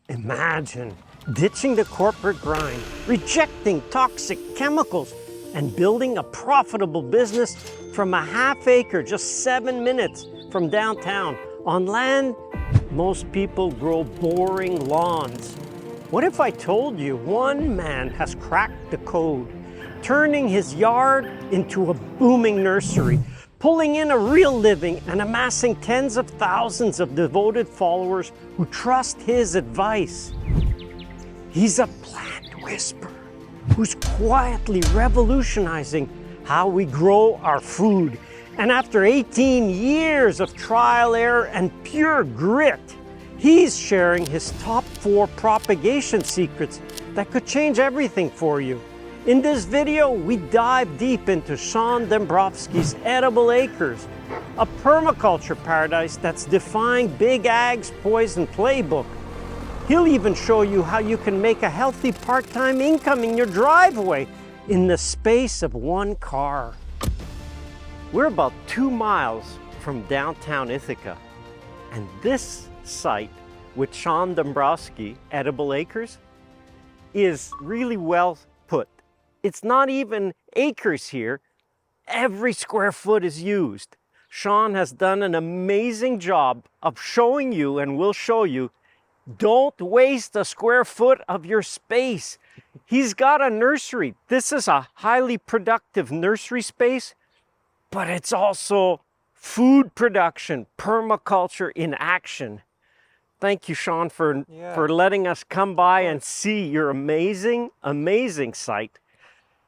Imagine ditching the corporate grind, rejecting toxic chemicals, and building a profitable business from a half acre just 7 minutes from downtown on land most people grow boring lawns. What if I told you one man has cracked the code, turning his yard into a booming nursery, pulling in a real living and amassing tens of thousands of devoted followers who trust his advice? He's a plant whisperer who's quietly revolutionizing how we grow our food. And after 18 years of trial, error, and pure grit, he's sharing his top 4 propagation secrets that could change everything for you. In this video, we dive deep into Sean Dembrosky's Edible Acres, a permaculture paradise that's defying Big Ag's poison playbook. He'll even show you how you can make a healthy part-time income in your driveway in the space of 1 car. We're about 2 miles from downtown Ithaca, and this site with Sean Dembrosky, Edible Acres, is really well put. It's not even acres here. Every square foot is used. Sean has done an amazing job of showing you, and will show you, don't waste a square foot of your space. He's got a nursery. This is a highly productive nursery space, but it's also food production, permaculture in action. Thank you, Sean, for letting us come by and see your amazing, amazing site.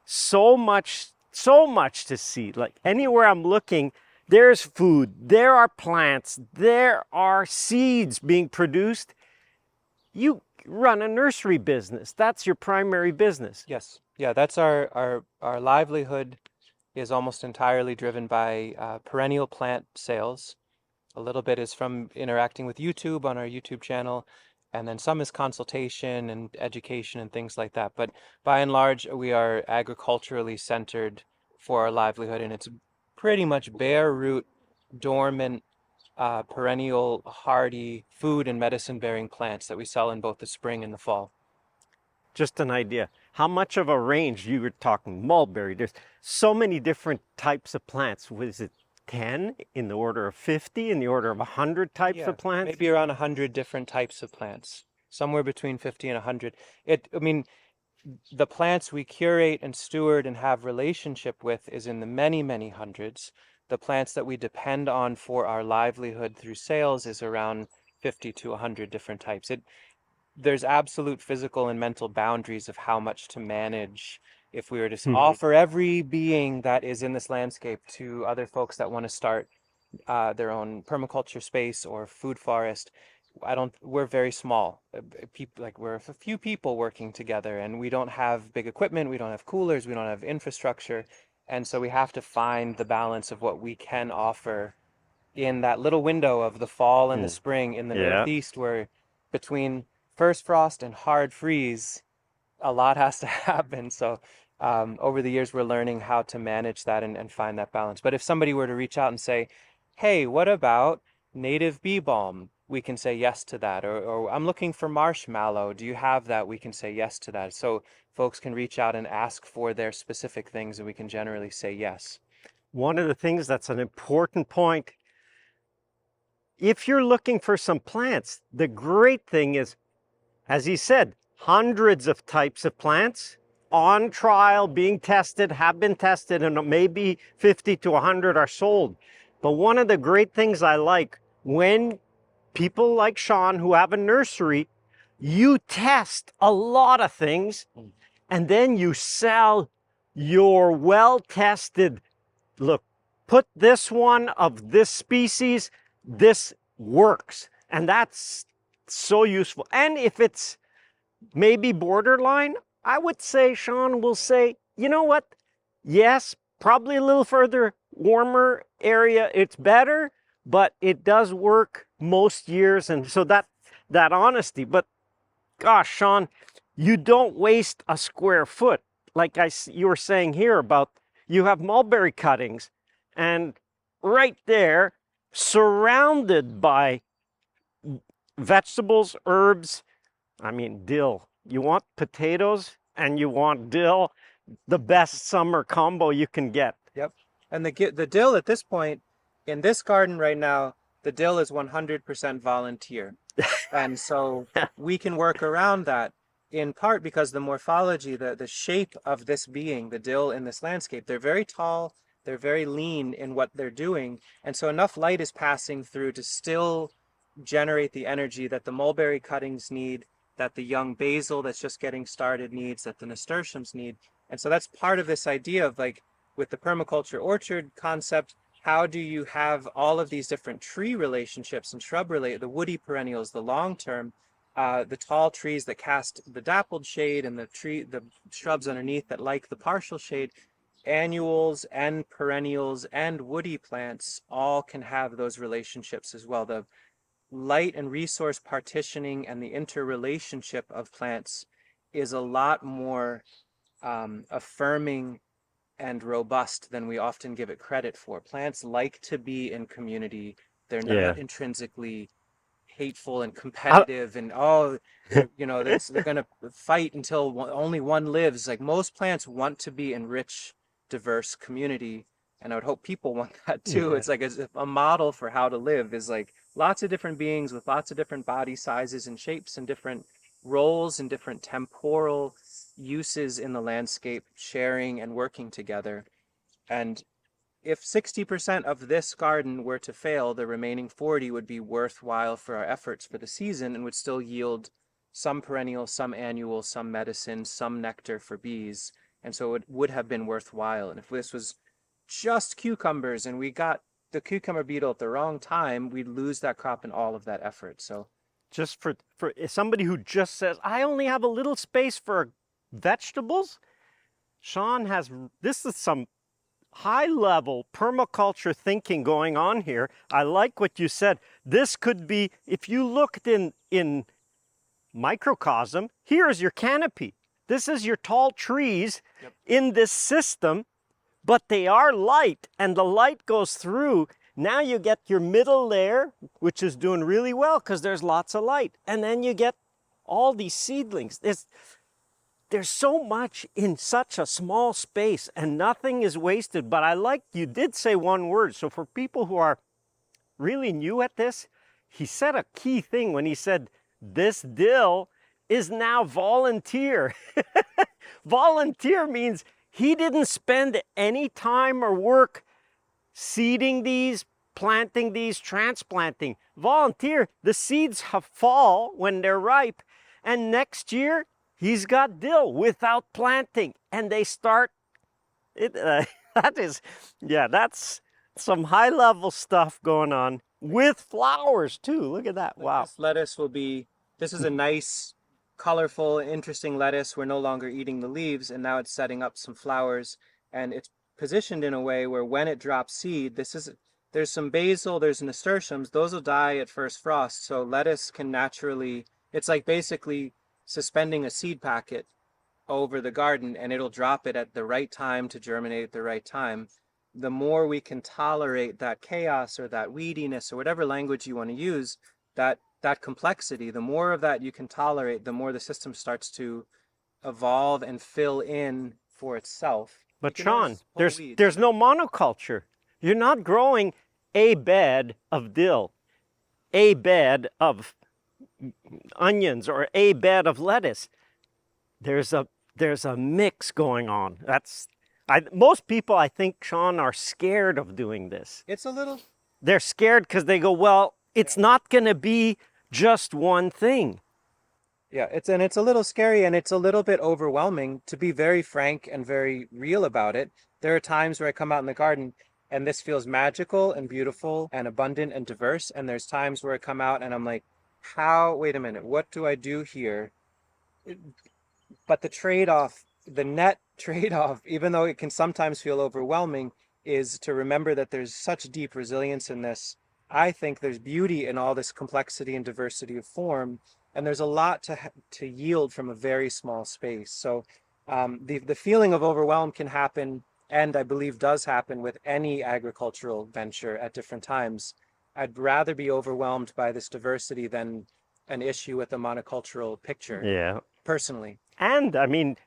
So much to see. Like anywhere I'm looking, there's food, there are plants, there are seeds being produced. You run a nursery business. That's your primary business. Yes. Yeah, that's our livelihood is almost entirely driven by perennial plant sales. A little bit is from interacting with YouTube on our YouTube channel, and then some is consultation and education and things like that. But by and large, we are agriculturally centered for our livelihood, and it's pretty much bare root, dormant, perennial, hardy food and medicine-bearing plants that we sell in both the spring and the fall. Just an idea. How much of a range? You were talking mulberry. There's so many different types of plants. Was it 10, in the order of 50, in the order of 100 types of plants? Maybe around 100 different types of plants, somewhere between 50 and 100. The plants we curate and steward and have relationship with is in the many, many hundreds. The plants that we depend on for our livelihood through sales is around 50 to 100 different types. There's absolute physical and mental boundaries of how much to manage if we were to offer every being that is in this landscape to other folks that want to start their own permaculture space or food forest. We're very small. We're a few people working together, and we don't have big equipment, we don't have coolers, we don't have infrastructure. And so we have to find the balance of what we can offer in that little window of the fall and the spring in the Northeast, where between first frost and hard freeze, a lot has to happen. So over the years, we're learning how to manage that and find that balance. But if somebody were to reach out and say, hey, what about native bee balm? We can say yes to that. Or I'm looking for marshmallow. Do you have that? We can say yes to that. So folks can reach out and ask for their specific things, and we can generally say yes. One of the things that's an important point, if you're looking for some plants, the great thing is, as he said, hundreds of types of plants on trial, being tested, have been tested, and maybe 50 to 100 are sold. But one of the great things I like, when people like Sean who have a nursery, you test a lot of things, and then you sell your well-tested, look, put this one of this species, this works. And that's so useful. And if it's maybe borderline, I would say Sean will say, you know what? Yes, probably a little further, warmer area, it's better, but it does work most years. And so that honesty. But gosh, Sean, you don't waste a square foot. Like you were saying here about, you have mulberry cuttings, and right there, surrounded by vegetables, herbs, I mean, dill. You want potatoes and you want dill, the best summer combo you can get. Yep. And the dill at this point, in this garden right now, the dill is 100% volunteer. And so we can work around that in part because the morphology, the shape of this being, the dill in this landscape, they're very tall, they're very lean in what they're doing. And so enough light is passing through to still generate the energy that the mulberry cuttings need, that the young basil that's just getting started needs, that the nasturtiums need. And so that's part of this idea of like with the permaculture orchard concept, how do you have all of these different tree relationships and shrub relate, the woody perennials, the long term, the tall trees that cast the dappled shade and the shrubs underneath that like the partial shade, annuals and perennials and woody plants all can have those relationships as well. The light and resource partitioning and the interrelationship of plants is a lot more affirming and robust than we often give it credit for. Plants like to be in community. They're Yeah. not intrinsically hateful and I, competitive and they're going to fight until only one lives. Like most plants want to be in rich, diverse community, and I would hope people want that too. yeah. It's like a model for how to live is like lots of different beings with lots of different body sizes and shapes and different roles and different temporal uses in the landscape, sharing and working together. And if 60% of this garden were to fail, the remaining 40 would be worthwhile for our efforts for the season and would still yield some perennial, some annual, some medicine, some nectar for bees. And so it would have been worthwhile. And if this was just cucumbers and we got the cucumber beetle at the wrong time, we'd lose that crop and all of that effort. So Just for somebody who just says, I only have a little space for vegetables, Sean has, this is some high level permaculture thinking going on here. I like what you said. This could be, if you looked in microcosm, here's your canopy. This is your tall trees in this system, but they are light and the light goes through. Now you get your middle layer, which is doing really well because there's lots of light. And then you get all these seedlings. There's so much in such a small space and nothing is wasted. But I like, you did say one word. So for people who are really new at this, he said a key thing when he said, this dill is now volunteer. Volunteer means he didn't spend any time or work seeding these, planting these, transplanting. Volunteer, the seeds fall when they're ripe, and next year he's got dill without planting, and they start. That's some high level stuff going on with flowers too. Look at that! Wow. this lettuce this is a nice, colorful, interesting lettuce. We're no longer eating the leaves, and now it's setting up some flowers, and it's positioned in a way where when it drops seed, there's some basil, there's nasturtiums, those will die at first frost. So lettuce can naturally, it's like basically suspending a seed packet over the garden and it'll drop it at the right time to germinate at the right time. The more we can tolerate that chaos or that weediness or whatever language you want to use, that complexity, the more of that you can tolerate, the more the system starts to evolve and fill in for itself. But Sean, there's no monoculture. You're not growing a bed of dill, a bed of onions, or a bed of lettuce. There's a mix going on. Most people, I think, Sean, are scared of doing this. They're scared because they go, well, it's not going to be just one thing. Yeah, it's a little scary and it's a little bit overwhelming, to be very frank and very real about it. There are times where I come out in the garden and this feels magical and beautiful and abundant and diverse. And there's times where I come out and I'm like, wait a minute, what do I do here? But the net trade-off, even though it can sometimes feel overwhelming, is to remember that there's such deep resilience in this. I think there's beauty in all this complexity and diversity of form, and there's a lot to yield from a very small space. So the feeling of overwhelm can happen, and I believe does happen with any agricultural venture at different times. I'd rather be overwhelmed by this diversity than an issue with a monocultural picture, Yeah. personally. And I mean,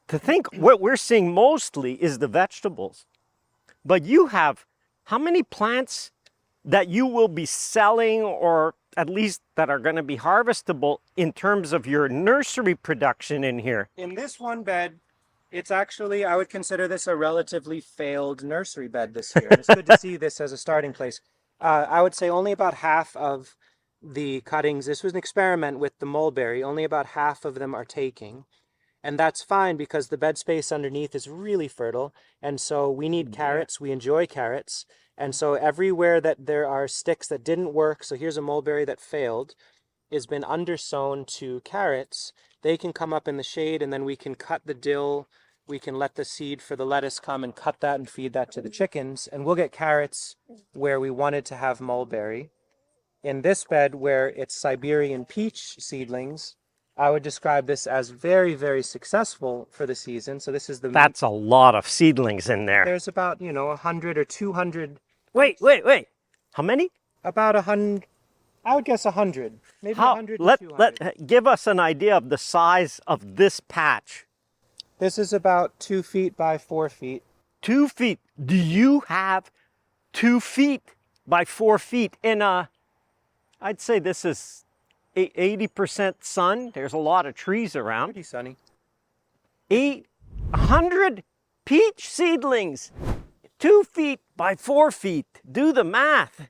to think what we're seeing mostly is the vegetables. But you have how many plants that you will be selling, or at least that are going to be harvestable in terms of your nursery production in here? In this one bed, it's actually, I would consider this a relatively failed nursery bed this year. And it's good to see this as a starting place. I would say only about half of the cuttings, this was an experiment with the mulberry, only about half of them are taking. And that's fine because the bed space underneath is really fertile. And so we need carrots. We enjoy carrots. And so everywhere that there are sticks that didn't work, so here's a mulberry that failed, has been undersown to carrots. They can come up in the shade, and then we can cut the dill. We can let the seed for the lettuce come and cut that and feed that to the chickens. And we'll get carrots where we wanted to have mulberry. In this bed where it's Siberian peach seedlings, I would describe this as very, very successful for the season. So this is the... That's a lot of seedlings in there. There's about, 100 or 200. Wait. How many? About 100, I would guess 100. Maybe 100 to 200. Give us an idea of the size of this patch. This is about 2 feet by 4 feet. 2 feet. Do you have 2 feet by 4 feet in a, I'd say this is 80% sun. There's a lot of trees around. Pretty sunny. 800 peach seedlings, 2 feet by 4 feet. Do the math.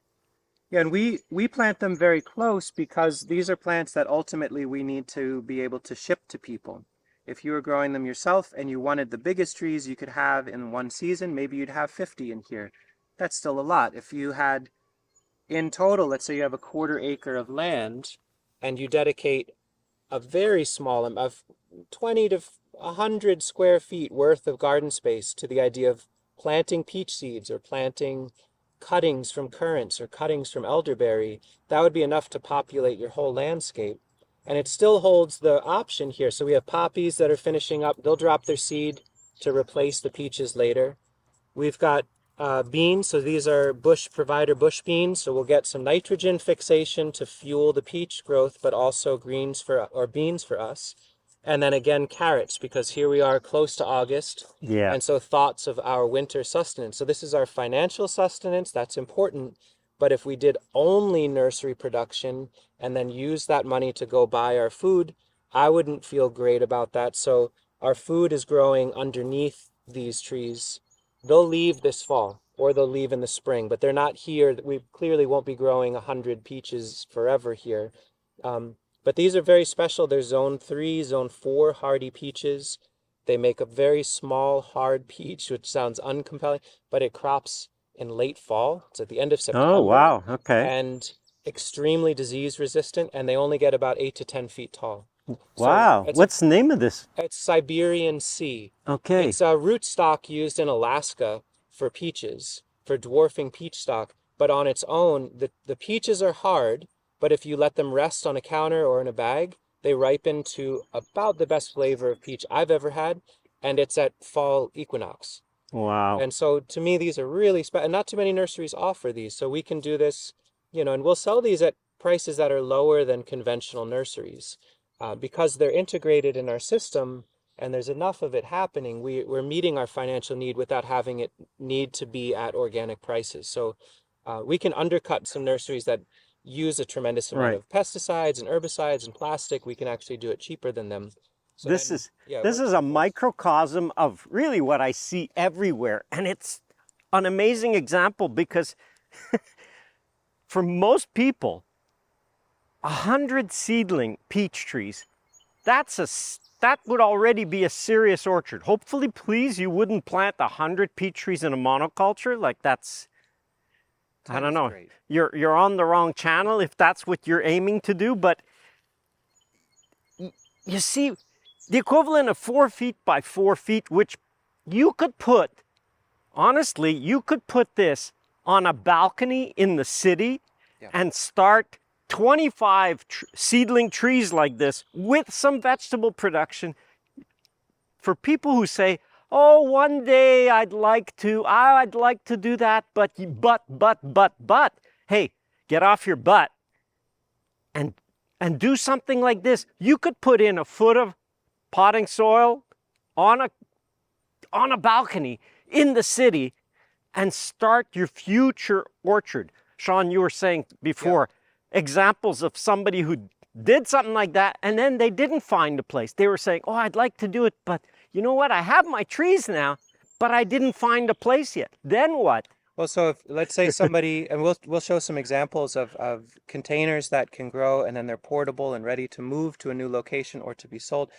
Yeah, and we plant them very close because these are plants that ultimately we need to be able to ship to people. If you were growing them yourself and you wanted the biggest trees you could have in one season, maybe you'd have 50 in here. That's still a lot. If you had, in total, let's say you have a 1/4 acre of land, and you dedicate a very small amount of 20 to 100 square feet worth of garden space to the idea of planting peach seeds or planting cuttings from currants or cuttings from elderberry, that would be enough to populate your whole landscape. And it still holds the option here. So we have poppies that are finishing up. They'll drop their seed to replace the peaches later. We've got beans, so these are bush beans, so we'll get some nitrogen fixation to fuel the peach growth, but also beans for us. And then again, carrots, because here we are close to August. Yeah. And so thoughts of our winter sustenance. So this is our financial sustenance, that's important. But if we did only nursery production and then use that money to go buy our food, I wouldn't feel great about that. So our food is growing underneath these trees. They'll leave this fall, or they'll leave in the spring, but they're not here. We clearly won't be growing 100 peaches forever here. But these are very special. They're zone 3, zone 4 hardy peaches. They make a very small, hard peach, which sounds uncompelling, but it crops in late fall. It's at the end of September. Oh, wow. Okay. And extremely disease resistant, and they only get about 8 to 10 feet tall. Wow. So what's the name of this? It's Siberian C. Okay. It's a rootstock used in Alaska for peaches, for dwarfing peach stock. But on its own, the peaches are hard, but if you let them rest on a counter or in a bag, they ripen to about the best flavor of peach I've ever had, and it's at fall equinox. Wow. And so to me, these are really special, and not too many nurseries offer these, so we can do this, and we'll sell these at prices that are lower than conventional nurseries. Because they're integrated in our system and there's enough of it happening, we're meeting our financial need without having it need to be at organic prices. So we can undercut some nurseries that use a tremendous amount of pesticides and herbicides and plastic. We can actually do it cheaper than them. So this is a microcosm of really what I see everywhere. And it's an amazing example because for most people, 100 seedling peach trees, that would already be a serious orchard. Hopefully, please, you wouldn't plant 100 peach trees in a monoculture. Like that's, I don't know. Great. You're on the wrong channel if that's what you're aiming to do. But you see, the equivalent of 4 feet by 4 feet, which you could put, honestly, you could put this on a balcony in the city and start 25 seedling trees like this with some vegetable production. For people who say, oh, one day I'd like to do that, but, hey, get off your butt and and do something like this. You could put in a foot of potting soil on a balcony in the city and start your future orchard. Sean, you were saying before, examples of somebody who did something like that and then they didn't find a place. They were saying, oh, I'd like to do it, but you know what? I have my trees now, but I didn't find a place yet. Then what? Well, so if let's say somebody, and we'll show some examples of containers that can grow and then they're portable and ready to move to a new location or to be sold.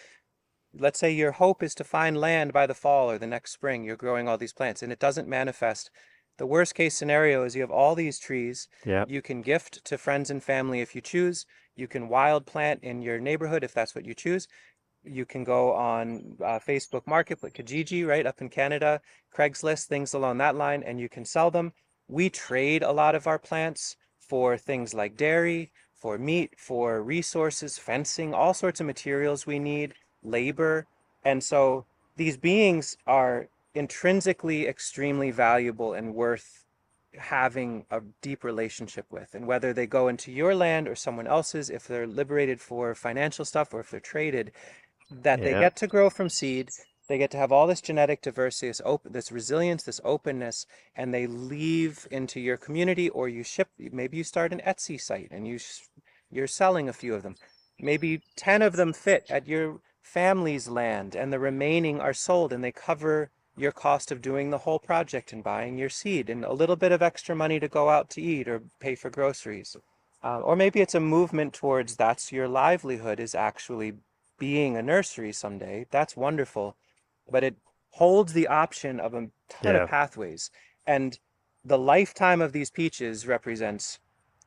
Let's say your hope is to find land by the fall or the next spring. You're growing all these plants and it doesn't manifest. The worst case scenario is you have all these trees. Yeah. You can gift to friends and family if you choose. You can wild plant in your neighborhood if that's what you choose. You can go on Facebook Marketplace, Kijiji, right, up in Canada, Craigslist, things along that line, and you can sell them. We trade a lot of our plants for things like dairy, for meat, for resources, fencing, all sorts of materials we need, labor. And so these beings are intrinsically extremely valuable and worth having a deep relationship with. And whether they go into your land or someone else's, if they're liberated for financial stuff or if they're traded, that they get to grow from seed, they get to have all this genetic diversity, this resilience, this openness, and they leave into your community, or you ship, maybe you start an Etsy site and you're selling a few of them. Maybe 10 of them fit at your family's land and the remaining are sold and they cover your cost of doing the whole project and buying your seed and a little bit of extra money to go out to eat or pay for groceries. Or maybe it's a movement towards that's your livelihood, is actually being a nursery someday. That's wonderful. But it holds the option of a ton of pathways. And the lifetime of these peaches represents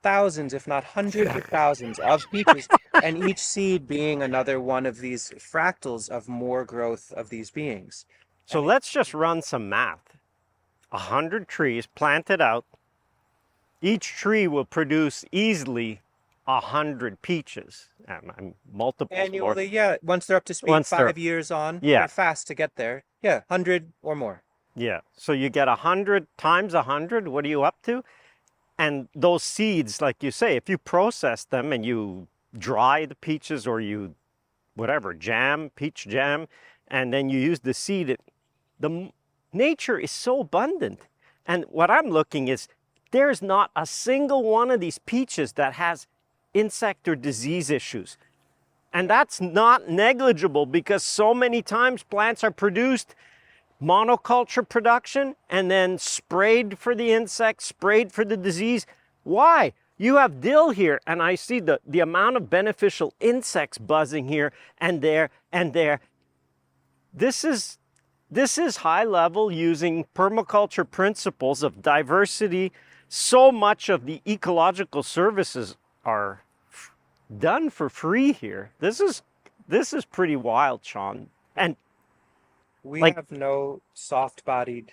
thousands, if not hundreds of thousands of peaches, and each seed being another one of these fractals of more growth of these beings. So let's just run some math. 100 trees planted out. Each tree will produce easily 100 peaches. Multiple. Annually, yeah. Once they're up to speed, 5 years on. Yeah. They're fast to get there. Yeah, 100 or more. Yeah. So you get 100 times 100. What are you up to? And those seeds, like you say, if you process them and you dry the peaches or you, whatever, jam, peach jam, and then you use the seed, the nature is so abundant. And what I'm looking is, there's not a single one of these peaches that has insect or disease issues. And that's not negligible because so many times plants are produced monoculture production and then sprayed for the insects, sprayed for the disease. Why? You have dill here and I see the amount of beneficial insects buzzing here and there and there. This is high level using permaculture principles of diversity. So much of the ecological services are done for free here. This is pretty wild, Sean. And we have no soft-bodied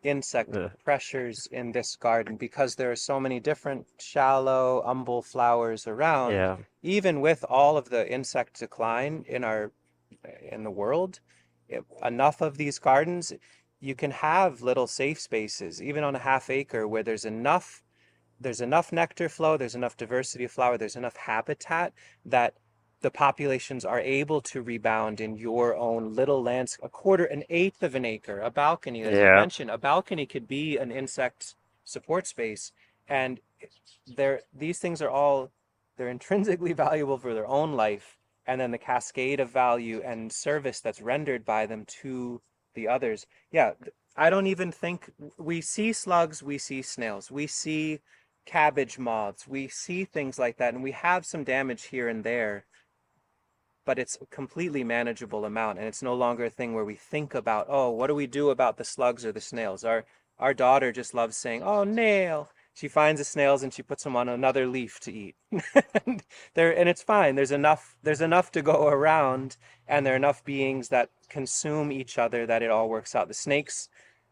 insect pressures in this garden because there are so many different shallow umbel flowers around. Yeah. Even with all of the insect decline in the world, enough of these gardens, you can have little safe spaces, even on a half acre, where there's enough nectar flow, there's enough diversity of flower, there's enough habitat that the populations are able to rebound in your own little lands, a quarter, an eighth of an acre, a balcony, as you mentioned. A balcony could be an insect support space. And these things are they're intrinsically valuable for their own life. And then the cascade of value and service that's rendered by them to the others. Yeah, I don't even think, we see slugs, we see snails, we see cabbage moths, we see things like that, and we have some damage here and there, but it's a completely manageable amount, and it's no longer a thing where we think about, oh, what do we do about the slugs or the snails? Our daughter just loves saying, oh, nail. She finds the snails and she puts them on another leaf to eat. and it's fine. There's enough to go around, and there are enough beings that consume each other that it all works out. The snakes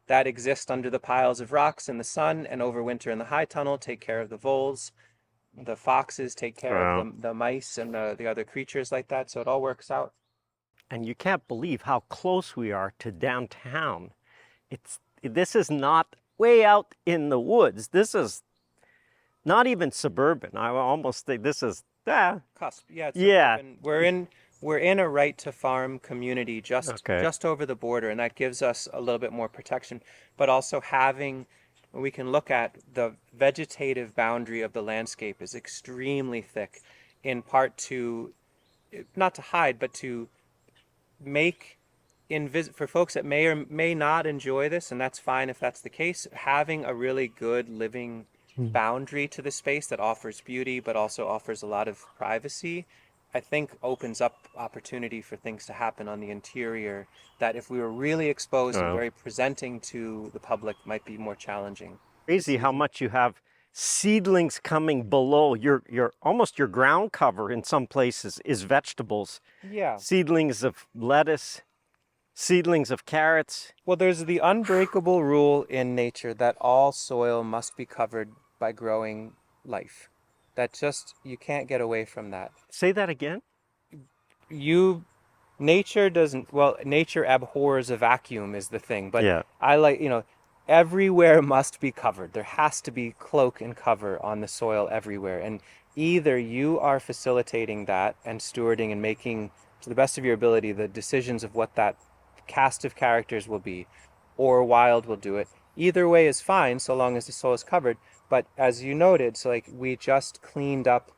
that exist under the piles of rocks in the sun and overwinter in the high tunnel take care of the voles. The foxes take care of the mice and the other creatures like that, so it all works out. And you can't believe how close we are to downtown. This is not way out in the woods. This is not even suburban. I almost think this is Ah, cusp. Yeah, it's yeah. suburban. We're in a right to farm community Okay. just over the border, and that gives us a little bit more protection. But also having, we can look at the vegetative boundary of the landscape is extremely thick, in part to not to hide, but to make for folks that may or may not enjoy this, and that's fine if that's the case, having a really good living boundary to the space that offers beauty but also offers a lot of privacy, I think opens up opportunity for things to happen on the interior that if we were really exposed and Well, very presenting to the public might be more challenging. crazy how much you have seedlings coming below your almost your ground cover in some places is vegetables. Yeah. Seedlings of lettuce, seedlings of carrots. Well, there's the unbreakable rule in nature that all soil must be covered by growing life. That just, you can't get away from that. Say that again? Nature doesn't, well, nature abhors a vacuum is the thing, but Yeah. I like, everywhere must be covered. There has to be cloak and cover on the soil everywhere. And either you are facilitating that and stewarding and making, to the best of your ability, the decisions of what that cast of characters will be, or wild will do it. Either way is fine so long as the soil is covered. But as you noted, so like we just cleaned up,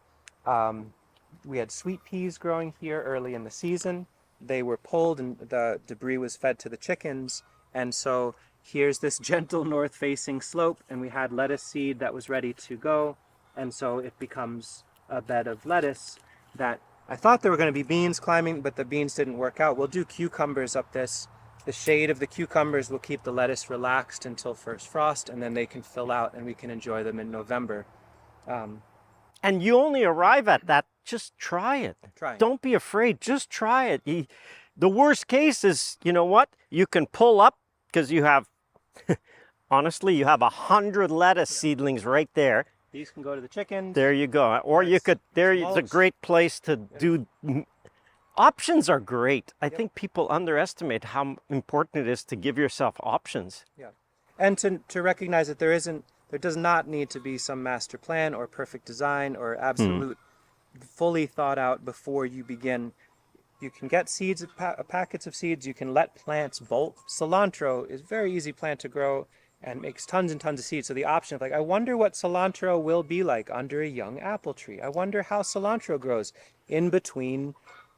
we had sweet peas growing here early in the season. They were pulled and the debris was fed to the chickens. And so here's this gentle north-facing slope, and we had lettuce seed that was ready to go. And so it becomes a bed of lettuce that I thought there were going to be beans climbing, but the beans didn't work out. We'll do cucumbers up this. The shade of the cucumbers will keep the lettuce relaxed until first frost, and then they can fill out and we can enjoy them in November. And you only arrive at that, just try it. Try. Don't be afraid, just try it. The worst case is, you know what? You can pull up because you have, honestly, you have 100 lettuce seedlings right there. These can go to the chickens. There you go. Or you could, it's a great place to do. Options are great. I think people underestimate how important it is to give yourself options. Yeah. And to recognize that there does not need to be some master plan or perfect design or absolute fully thought out before you begin. You can get seeds, packets of seeds. You can let plants bolt. Cilantro is a very easy plant to grow and makes tons and tons of seeds. So the option of like, I wonder what cilantro will be like under a young apple tree. I wonder how cilantro grows in between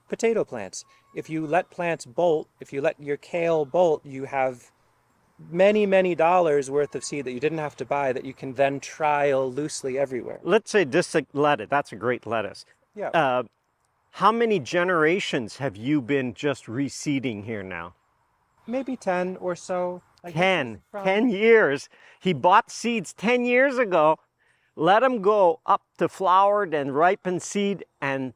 potato plants. If you let plants bolt, if you let your kale bolt, you have many dollars worth of seed that you didn't have to buy that you can then trial loosely everywhere. Let's say this lettuce, that's a great lettuce. Yeah. How many generations have you been just reseeding here now? Maybe 10 or so. 10 years. He bought seeds 10 years ago, let them go up to flowered and ripened seed, and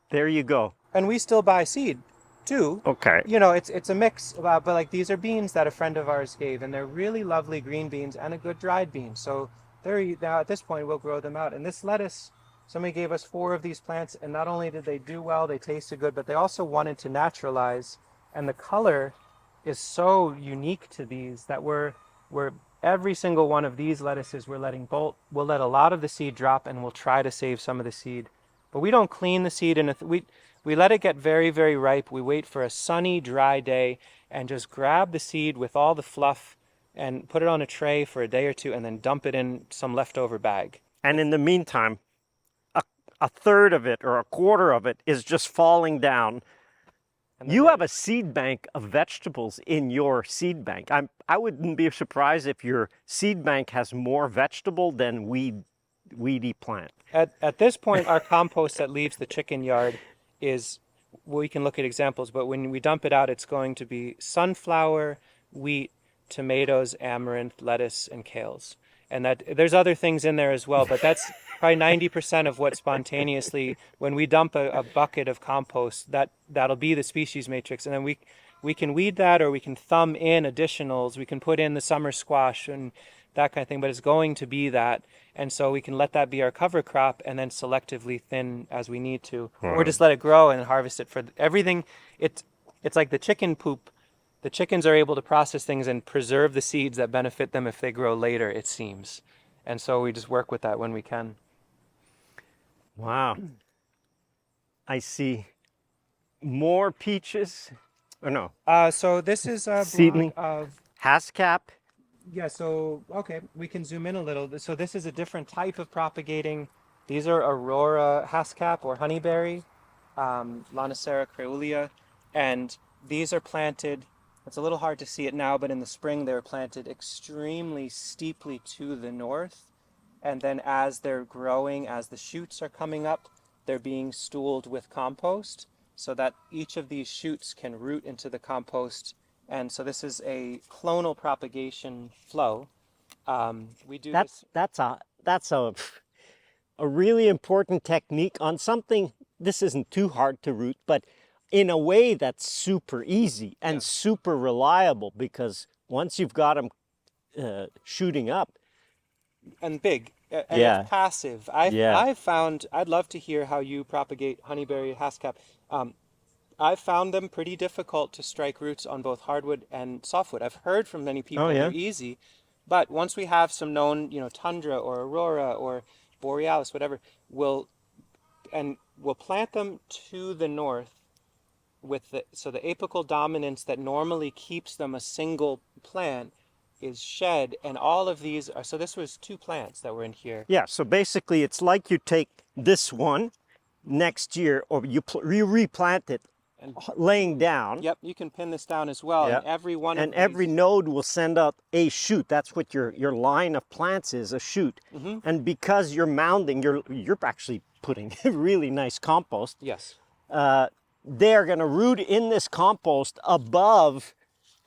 there you go. And we still buy seed too. Okay. It's a mix, but like these are beans that a friend of ours gave, and they're really lovely green beans and a good dried bean. So now at this point we'll grow them out. And this lettuce, somebody gave us 4 of these plants, and not only did they do well, they tasted good, but they also wanted to naturalize, and the color is so unique to these that we're every single one of these lettuces we're letting bolt. We'll let a lot of the seed drop, and we'll try to save some of the seed. But we don't clean the seed, and we let it get very, very ripe. We wait for a sunny, dry day and just grab the seed with all the fluff and put it on a tray for a day or two and then dump it in some leftover bag. And in the meantime, a third of it or a quarter of it is just falling down. You have a seed bank of vegetables in your seed bank. I wouldn't be surprised if your seed bank has more vegetable than weedy plant. At this point, our compost that leaves the chicken yard is, we can look at examples, but when we dump it out, it's going to be sunflower, wheat, tomatoes, amaranth, lettuce, and kales. And that there's other things in there as well, but that's probably 90% of what spontaneously, when we dump a bucket of compost, that'll be the species matrix. And then we can weed that, or we can thumb in additionals. We can put in the summer squash and that kind of thing, but it's going to be that. And so we can let that be our cover crop and then selectively thin as we need to, or just let it grow and harvest it for everything. It's like the chicken poop. The chickens are able to process things and preserve the seeds that benefit them if they grow later, it seems. And so we just work with that when we can. Wow. I see more peaches. Or no, So this is a block seedling. of, Hascap. yeah, so, okay, we can zoom in a little. So this is a different type of propagating. These are Aurora hascap or honeyberry, Lonicera creolea, and these are planted, it's a little hard to see it now, but in the spring they were planted extremely steeply to the north. And then as they're growing, as the shoots are coming up, they're being stooled with compost so that each of these shoots can root into the compost. And so this is a clonal propagation flow. We do this. That's a really important technique on something. This isn't too hard to root, but in a way that's super easy and Yeah. super reliable, because once you've got them shooting up. And big, and Yeah. it's passive. Yeah. I've found, I'd love to hear how you propagate honeyberry hascap. I've found them pretty difficult to strike roots on both hardwood and softwood. I've heard from many people Oh, yeah? they're easy, but once we have some known, tundra or aurora or borealis, whatever, we'll plant them to the north with so the apical dominance that normally keeps them a single plant is shed, and all of these are, so this was 2 plants that were in here. Yeah, so basically it's like you take this one next year, or you replant it And laying down. yep, you can pin this down as well. Yeah. And every one And of every these, node will send out a shoot. That's what your line of plants is, a shoot. And because you're mounding, you're actually putting really nice compost. yes, They're going to root in this compost above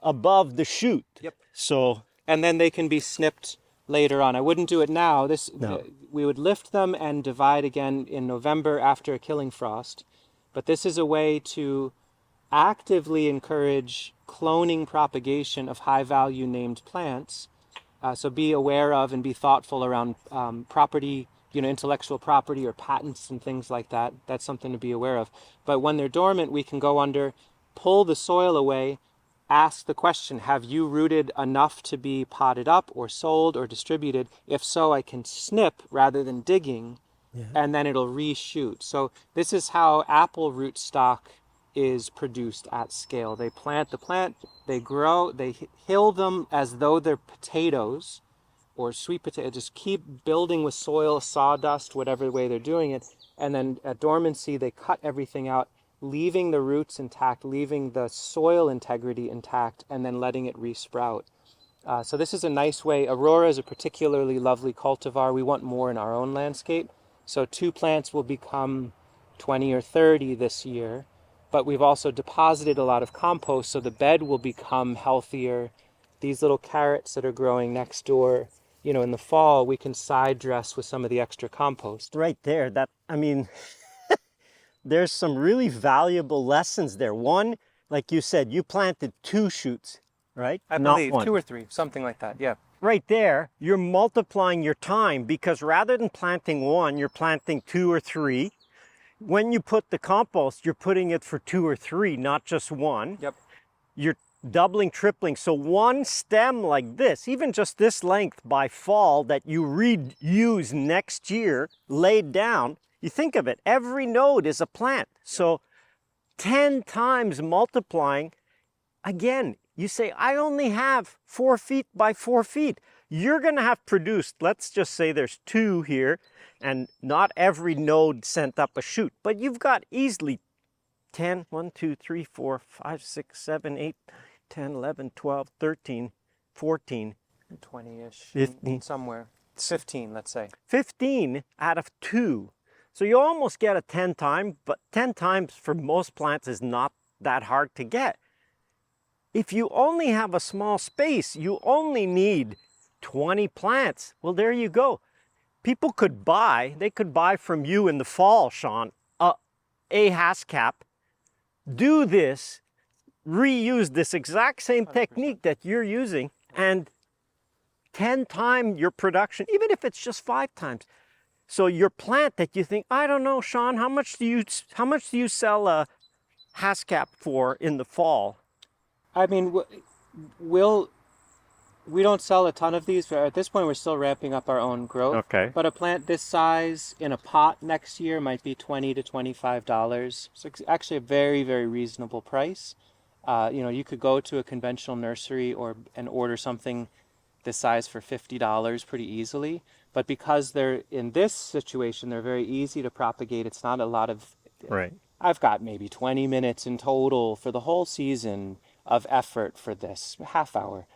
the shoot. yep. So And then they can be snipped later on. I wouldn't do it now. No. We would lift them and divide again in November after a killing frost. But this is a way to actively encourage cloning propagation of high value named plants. So be aware of and be thoughtful around property, intellectual property or patents and things like that. That's something to be aware of. But when they're dormant, we can go under, pull the soil away, ask the question, have you rooted enough to be potted up or sold or distributed? If so, I can snip rather than digging, and then it'll reshoot. So this is how apple rootstock is produced at scale. They plant the plant, they grow, they hill them as though they're potatoes or sweet potato, just keep building with soil, sawdust, whatever way they're doing it. And then at dormancy, they cut everything out, leaving the roots intact, leaving the soil integrity intact, and then letting it resprout. So this is a nice way. Aurora is a particularly lovely cultivar. We want more in our own landscape. So 2 plants will become 20 or 30 this year, but we've also deposited a lot of compost, so the bed will become healthier. These little carrots that are growing next door, in the fall, we can side dress with some of the extra compost. right there, there's some really valuable lessons there. One, like you said, you planted 2 shoots, right? I Not believe one. 2 or 3, something like that. Yeah. Right there, you're multiplying your time, because rather than planting 1, you're planting 2 or 3. When you put the compost, you're putting it for 2 or 3, not just 1. Yep. You're doubling, tripling. So one stem like this, even just this length by fall that you reuse next year, laid down, you think of it, every node is a plant. So 10 times multiplying. Again, you say, I only have 4 feet by 4 feet. You're going to have produced, let's just say there's 2 here, and not every node sent up a shoot, but you've got easily 10, 1, 2, 3, 4, 5, 6, 7, 8, 10, 11, 12, 13, 14, 20-ish, 15. somewhere. 15, let's say. 15 out of 2. So you almost get a 10 time, but 10 times for most plants is not that hard to get. If you only have a small space, you only need 20 plants. Well, there you go. People could buy, they could buy from you in the fall, Sean, a hascap, do this, reuse this exact same 100%. technique that you're using, and 10 times your production, even if it's just 5 times. So your plant that you think, I don't know, Sean, how much do you sell a hascap for in the fall? I mean, we don't sell a ton of these. At this point, we're still ramping up our own growth. Okay. But a plant this size in a pot next year might be $20 to $25. So it's actually a very, very reasonable price. You could go to a conventional nursery and order something this size for $50 pretty easily. But because they're in this situation, they're very easy to propagate. It's not a lot of. Right. I've got maybe 20 minutes in total for the whole season of effort for this, half hour.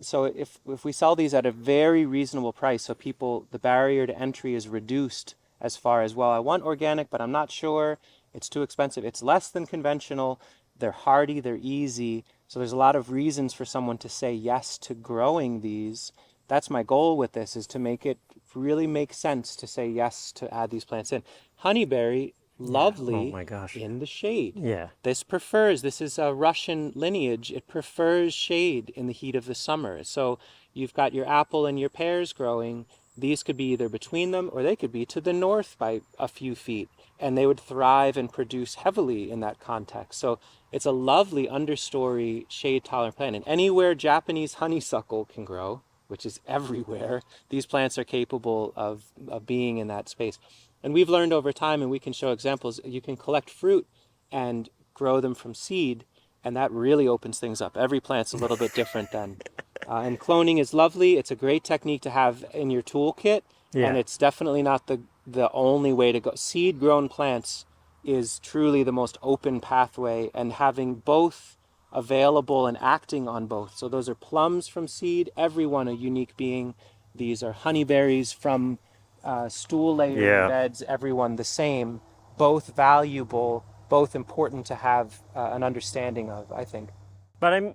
So if we sell these at a very reasonable price, so the barrier to entry is reduced as far as, well, I want organic, but I'm not sure, it's too expensive. It's less than conventional, they're hardy, they're easy. So there's a lot of reasons for someone to say yes to growing these. That's my goal with this, is to make it really make sense to say yes to add these plants in. Honeyberry, lovely. Oh my gosh. In the shade. Yeah. This is a Russian lineage. It prefers shade in the heat of the summer. So you've got your apple and your pears growing. These could be either between them, or they could be to the north by a few feet, and they would thrive and produce heavily in that context. So it's a lovely understory shade tolerant plant. And anywhere Japanese honeysuckle can grow, which is everywhere, these plants are capable of being in that space. And we've learned over time, and we can show examples, you can collect fruit and grow them from seed, and that really opens things up. Every plant's a little bit different then. And cloning is lovely. It's a great technique to have in your toolkit, and it's definitely not the only way to go. Seed-grown plants is truly the most open pathway, and having both available and acting on both. So those are plums from seed, every one a unique being. These are honeyberries from stool layer beds, everyone the same, both valuable, both important to have an understanding of, I think. But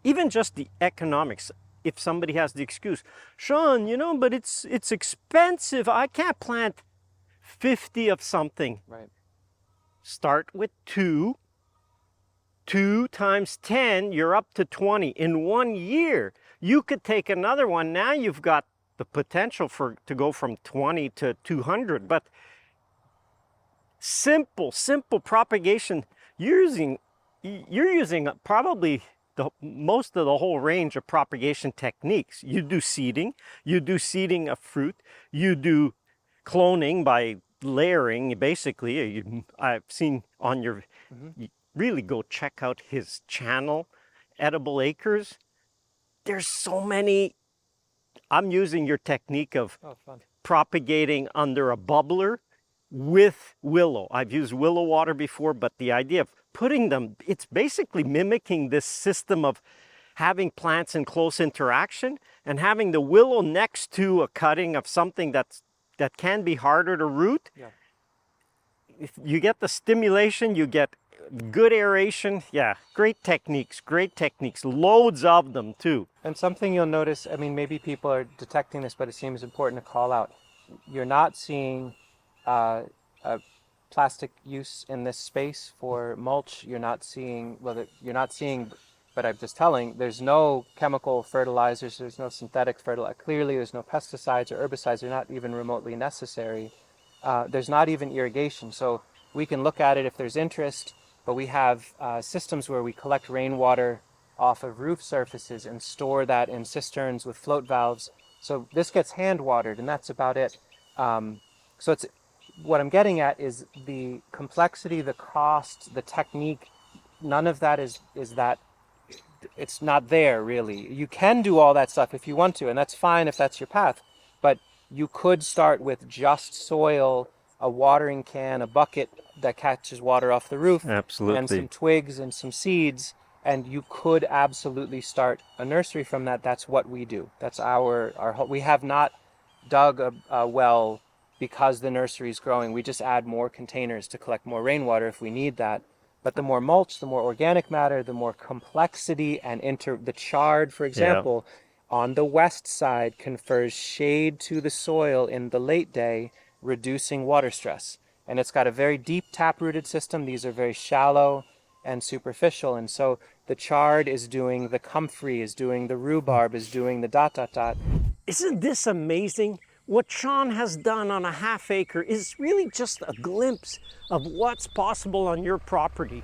even just the economics, if somebody has the excuse, Sean, but it's expensive, I can't plant 50 of something. Right. Start with 2. 2 times 10, you're up to 20. In 1 year, you could take another one. Now you've got the potential to go from 20 to 200. But simple propagation, you're using probably most of the whole range of propagation techniques. You do seeding of fruit, you do cloning by layering, basically. I've seen on your, you really go check out his channel, Edible Acres. There's so many. I'm using your technique of propagating under a bubbler with willow. I've used willow water before, but the idea of putting them, it's basically mimicking this system of having plants in close interaction and having the willow next to a cutting of something that can be harder to root. Yeah. If you get the stimulation, you get good aeration. Yeah, great techniques, loads of them too. And something you'll notice, maybe people are detecting this, but it seems important to call out. You're not seeing a plastic use in this space for mulch. You're not seeing, but I'm just telling, there's no chemical fertilizers, there's no synthetic fertilizer. Clearly, there's no pesticides or herbicides. They're not even remotely necessary. There's not even irrigation. So we can look at it if there's interest, but we have systems where we collect rainwater off of roof surfaces and store that in cisterns with float valves. So this gets hand watered, and that's about it. So it's what I'm getting at is the complexity, the cost, the technique. None of that is that. It's not there really. You can do all that stuff if you want to, and that's fine if that's your path. But you could start with just soil, a watering can, a bucket that catches water off the roof, absolutely, and some twigs and some seeds, and you could absolutely start a nursery from that. That's what we do. That's our we have not dug a well because the nursery is growing. We just add more containers to collect more rainwater if we need that. But the more mulch, the more organic matter, the more complexity and the chard, for example, on the west side confers shade to the soil in the late day, reducing water stress. And it's got a very deep tap-rooted system. These are very shallow and superficial. And so the chard is doing the comfrey, is doing the rhubarb, is doing the ... Isn't this amazing? What Sean has done on a half acre is really just a glimpse of what's possible on your property.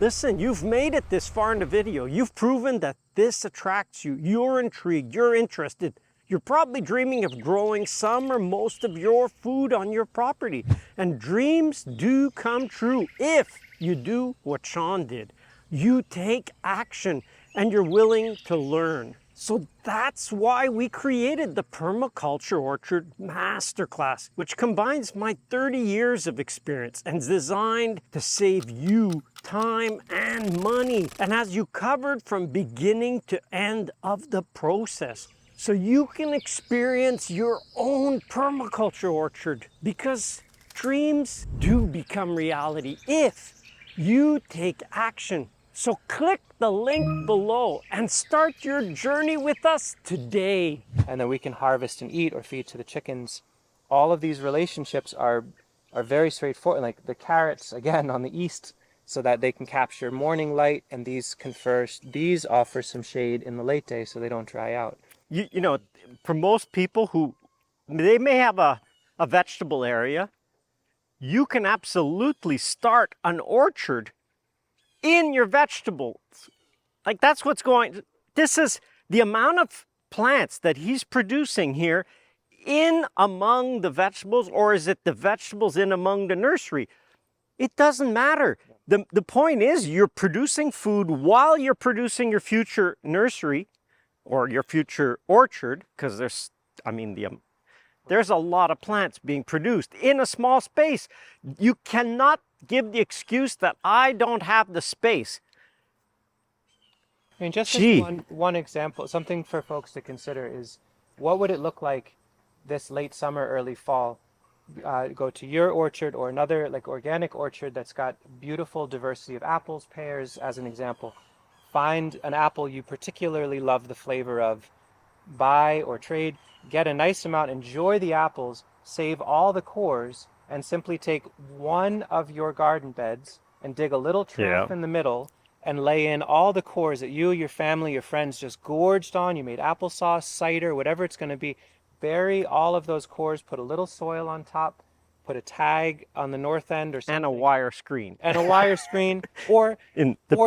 Listen, you've made it this far in the video. You've proven that this attracts you. You're intrigued, you're interested. You're probably dreaming of growing some or most of your food on your property. And dreams do come true if you do what Sean did. You take action and you're willing to learn. So that's why we created the Permaculture Orchard Masterclass, which combines my 30 years of experience and is designed to save you time and money and has you covered from beginning to end of the process. So you can experience your own permaculture orchard, because dreams do become reality if you take action. So click the link below and start your journey with us today. And then we can harvest and eat or feed to the chickens. All of these relationships are very straightforward. Like the carrots, again, on the east, so that they can capture morning light, and these these offer some shade in the late day so they don't dry out. You know, for most people who, they may have a vegetable area, you can absolutely start an orchard in your vegetables. Like that's what's going, this is the amount of plants that he's producing here in among the vegetables, or is it the vegetables in among the nursery? It doesn't matter. The point is you're producing food while you're producing your future nursery or your future orchard, because there's, I mean, there's a lot of plants being produced in a small space. You cannot give the excuse that I don't have the space. I mean, just as one example, something for folks to consider is, what would it look like this late summer, early fall? Go to your orchard or another like organic orchard that's got beautiful diversity of apples, pears, as an example. Find an apple you particularly love the flavor of, buy or trade, get a nice amount, enjoy the apples, save all the cores, and simply take one of your garden beds and dig a little trough in the middle and lay in all the cores that you, your family, your friends just gorged on. You made applesauce, cider, whatever it's going to be. Bury all of those cores, put a little soil on top, put a tag on the north end or something. And a wire screen. And a wire screen, or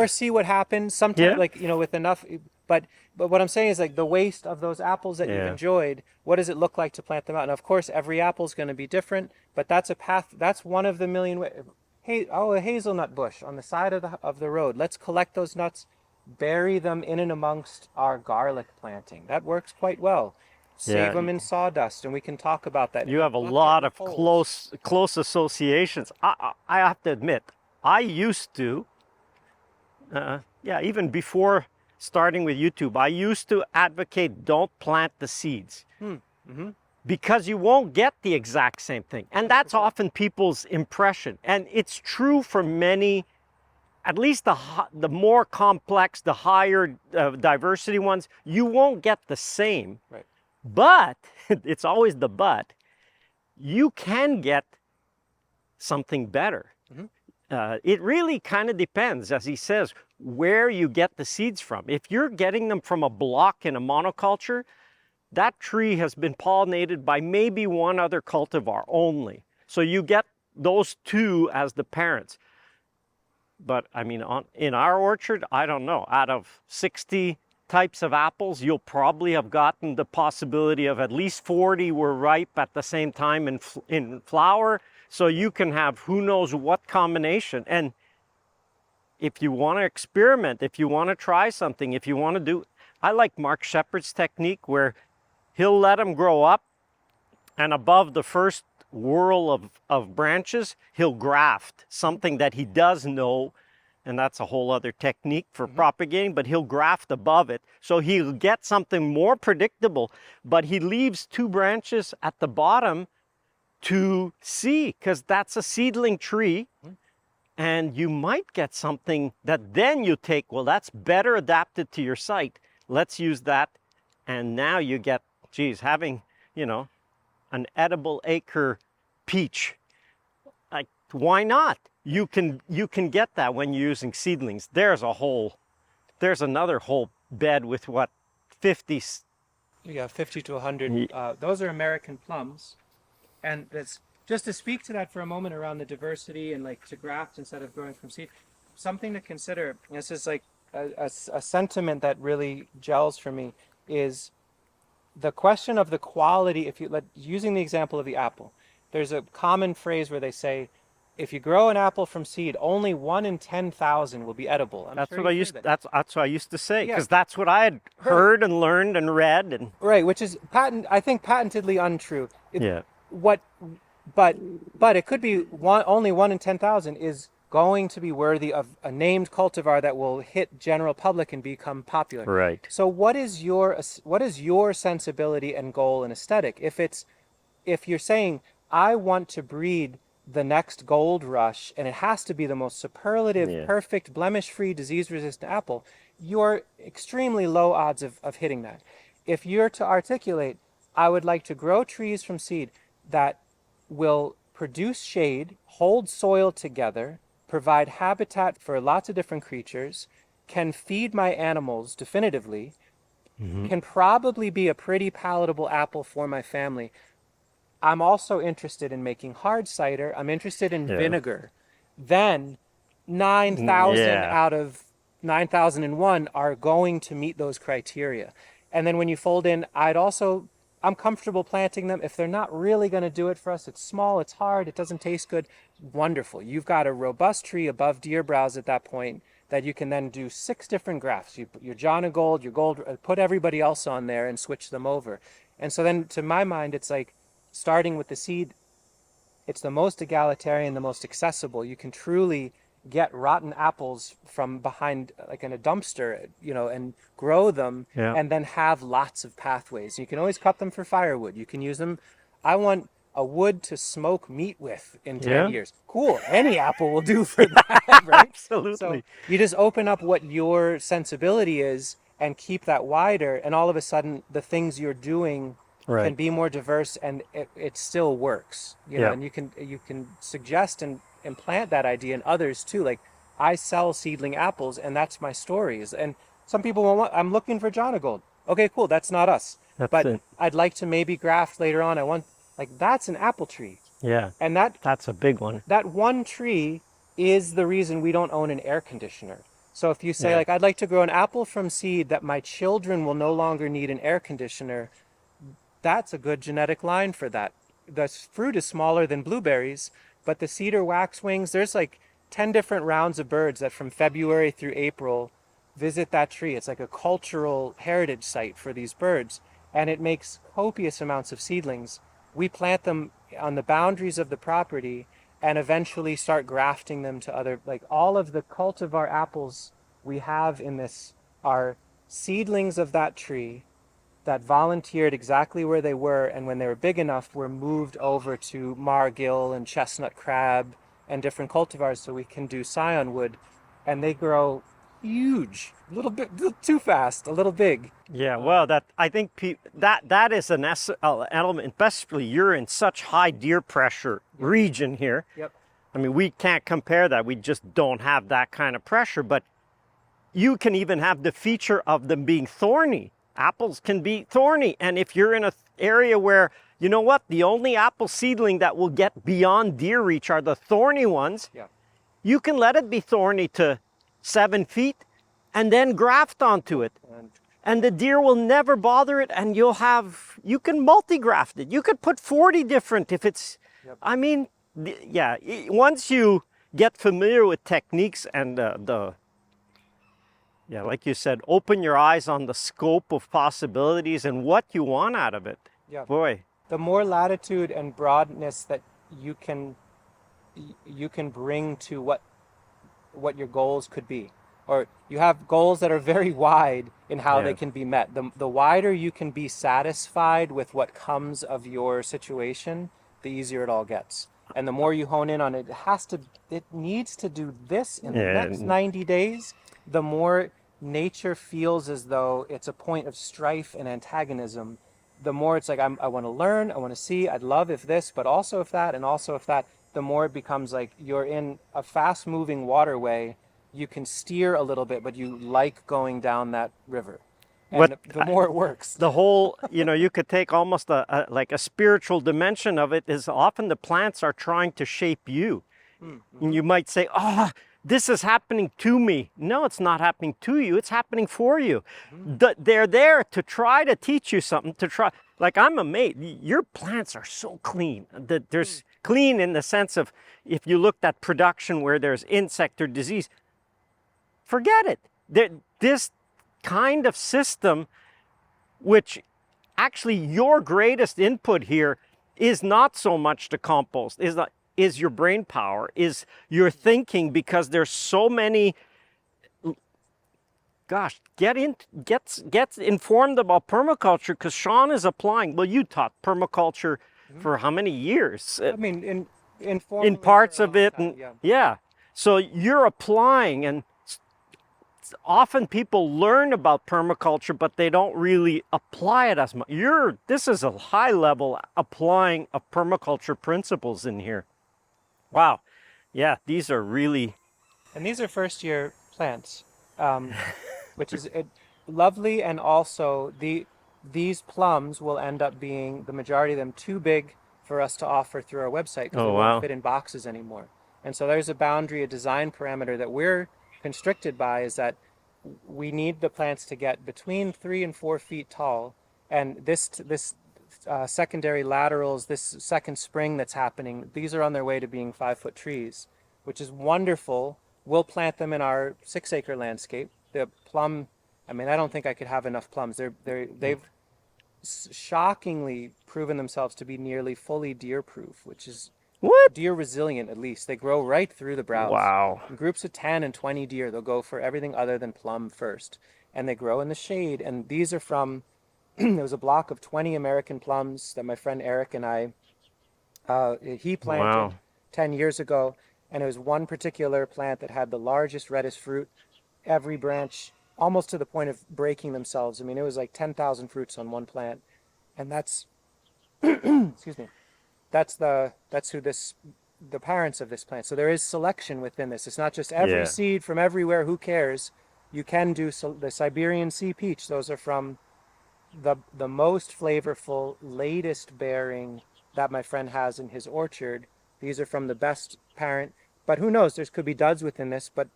see what happens. Sometimes, like, you know, with enough, but what I'm saying is, like, the waste of those apples that you've enjoyed, what does it look like to plant them out? And of course, every apple is going to be different, but that's a path, that's one of the million ways. Hey, a hazelnut bush on the side of the road. Let's collect those nuts, bury them in and amongst our garlic planting. That works quite well. Save them in sawdust, and we can talk about that. You have a lot of close associations. I have to admit, I used to, even before starting with YouTube, I used to advocate don't plant the seeds. Because you won't get the exact same thing. And that's often people's impression. And it's true for many, at least the more complex, the higher diversity ones, you won't get the same. Right. But, it's always the but, you can get something better. It really kind of depends, as he says, where you get the seeds from. If you're getting them from a block in a monoculture, that tree has been pollinated by maybe one other cultivar only. So you get those two as the parents. But I mean, in our orchard, I don't know, out of 60 types of apples, you'll probably have gotten the possibility of at least 40 were ripe at the same time in flower. So you can have who knows what combination. And if you want to experiment, if you want to try something, if you want to do, I like Mark Shepard's technique where he'll let them grow up, and above the first whirl of branches, he'll graft something that he does know. And that's a whole other technique for propagating, but he'll graft above it. So he'll get something more predictable, but he leaves two branches at the bottom to see, because that's a seedling tree. And you might get something that then you take, well, that's better adapted to your site. Let's use that. And now you get, geez, having, you know, an edible acre peach. Like, why not? You can get that when you're using seedlings. There's another whole bed with what, 50? Yeah, 50 to 100. Those are American plums. And that's just to speak to that for a moment around the diversity and like to graft instead of growing from seed. something to consider. This is like a sentiment that really gels for me is the question of the quality. If you using the example of the apple, there's a common phrase where they say, if you grow an apple from seed, only 1 in 10,000 will be edible. That's what I used. That's what I used to say, Yeah. because that's what I had heard and learned and read and. Right, which is I think patentedly untrue. Yeah. What, but it could be only 1 in 10,000 is going to be worthy of a named cultivar that will hit general public and become popular. Right. So what is your sensibility and goal and aesthetic? If you're saying I want to breed the next gold rush and it has to be the most superlative, perfect, blemish-free, disease-resistant apple, you're extremely low odds of hitting that. If you're to articulate, I would like to grow trees from seed that will produce shade, hold soil together, provide habitat for lots of different creatures, can feed my animals definitively, can probably be a pretty palatable apple for my family. I'm also interested in making hard cider. I'm interested in vinegar. Then 9,000 out of 9,001 are going to meet those criteria. And then when you fold in, I'm comfortable planting them. If they're not really going to do it for us, it's small, it's hard, it doesn't taste good, wonderful. You've got a robust tree above deer browse at that point that you can then do 6 different grafts. You put your John of Gold, your Gold, put everybody else on there and switch them over. And so then to my mind, it's like starting with the seed, it's the most egalitarian, the most accessible. You can truly get rotten apples from behind, like in a dumpster, and grow them, and then have lots of pathways. You can always cut them for firewood. You can use them. I want a wood to smoke meat with in 10 years. Cool. Any apple will do for that, right? Absolutely. So you just open up what your sensibility is and keep that wider, and all of a sudden the things you're doing can be more diverse, and it still works. And you can suggest and plant that idea in others too. Like, I sell seedling apples, and that's my stories. And some people will I'm looking for John of Gold. Okay, cool. That's not us. But I'd like to maybe graft later on. That's an apple tree. Yeah. And that's a big one. That one tree is the reason we don't own an air conditioner. So if you say I'd like to grow an apple from seed that my children will no longer need an air conditioner, that's a good genetic line for that. The fruit is smaller than blueberries, but the cedar waxwings, there's like 10 different rounds of birds that from February through April visit that tree. It's like a cultural heritage site for these birds, and it makes copious amounts of seedlings. We plant them on the boundaries of the property and eventually start grafting them to other, like all of the cultivar apples we have in this are seedlings of that tree that volunteered exactly where they were, and when they were big enough were moved over to margil and chestnut crab and different cultivars so we can do scion wood, and they grow huge, a little too fast, a little big. Yeah, well, I think that is an element, especially you're in such high deer pressure region here. Yep. I mean, we can't compare that. We just don't have that kind of pressure, but you can even have the feature of them being thorny. Apples can be thorny, and if you're in an area where, you know what, the only apple seedling that will get beyond deer reach are the thorny ones, you can let it be thorny to 7 feet and then graft onto it. And the deer will never bother it, and you can multi-graft it. You could put 40 different if it's, I mean, once you get familiar with techniques and like you said, open your eyes on the scope of possibilities and what you want out of it. Yeah. Boy. The more latitude and broadness that you can bring to what your goals could be. Or you have goals that are very wide in how they can be met. The wider you can be satisfied with what comes of your situation, the easier it all gets. And the more you hone in on it, it needs to do this in the next 90 days, the more nature feels as though it's a point of strife and antagonism. The more it's like, I want to learn, I want to see, I'd love if this, but also if that, and also if that, the more it becomes like you're in a fast-moving waterway. You can steer a little bit, but you like going down that river. And the more it works. The whole, you could take almost like a spiritual dimension of it is often the plants are trying to shape you. Mm-hmm. And you might say, this is happening to me. No, it's not happening to you. It's happening for you. They're there to try to teach you something, to try. Like, I'm amazed. Your plants are so clean. There's clean in the sense of, if you looked at production where there's insect or disease, forget it. This kind of system, which actually your greatest input here is not so much the compost, is your brain power, is your thinking, because there's so many. Gosh, get informed about permaculture, because Sean is applying. Well, you taught permaculture for how many years? I mean, in parts of it, and yeah. So you're applying, and often people learn about permaculture, but they don't really apply it as much. This is a high level applying of permaculture principles in here. Wow, yeah, these are really. And these are first year plants. Which is lovely, and also these plums will end up being, the majority of them, too big for us to offer through our website, because they won't fit in boxes anymore. And so there's a boundary, a design parameter that we're constricted by, is that we need the plants to get between 3 and 4 feet tall, and this secondary laterals, this second spring that's happening, these are on their way to being 5-foot trees, which is wonderful. We'll plant them in our 6-acre landscape. The plum, I mean, I don't think I could have enough plums. They've shockingly proven themselves to be nearly fully deer-proof, which is deer resilient, at least. They grow right through the browse. Wow. In groups of 10 and 20 deer, they'll go for everything other than plum first. And they grow in the shade. And these are from, there was a block of 20 American plums that my friend Eric and I, he planted 10 years ago. And it was one particular plant that had the largest, reddest fruit. Every branch, almost to the point of breaking themselves. I mean, it was like 10,000 fruits on one plant. And that's, excuse me, that's the parents of this plant. So there is selection within this. It's not just every seed from everywhere, who cares? You can do the Siberian sea peach. Those are from the most flavorful, latest bearing that my friend has in his orchard. These are from the best parent. But who knows, there could be duds within this. But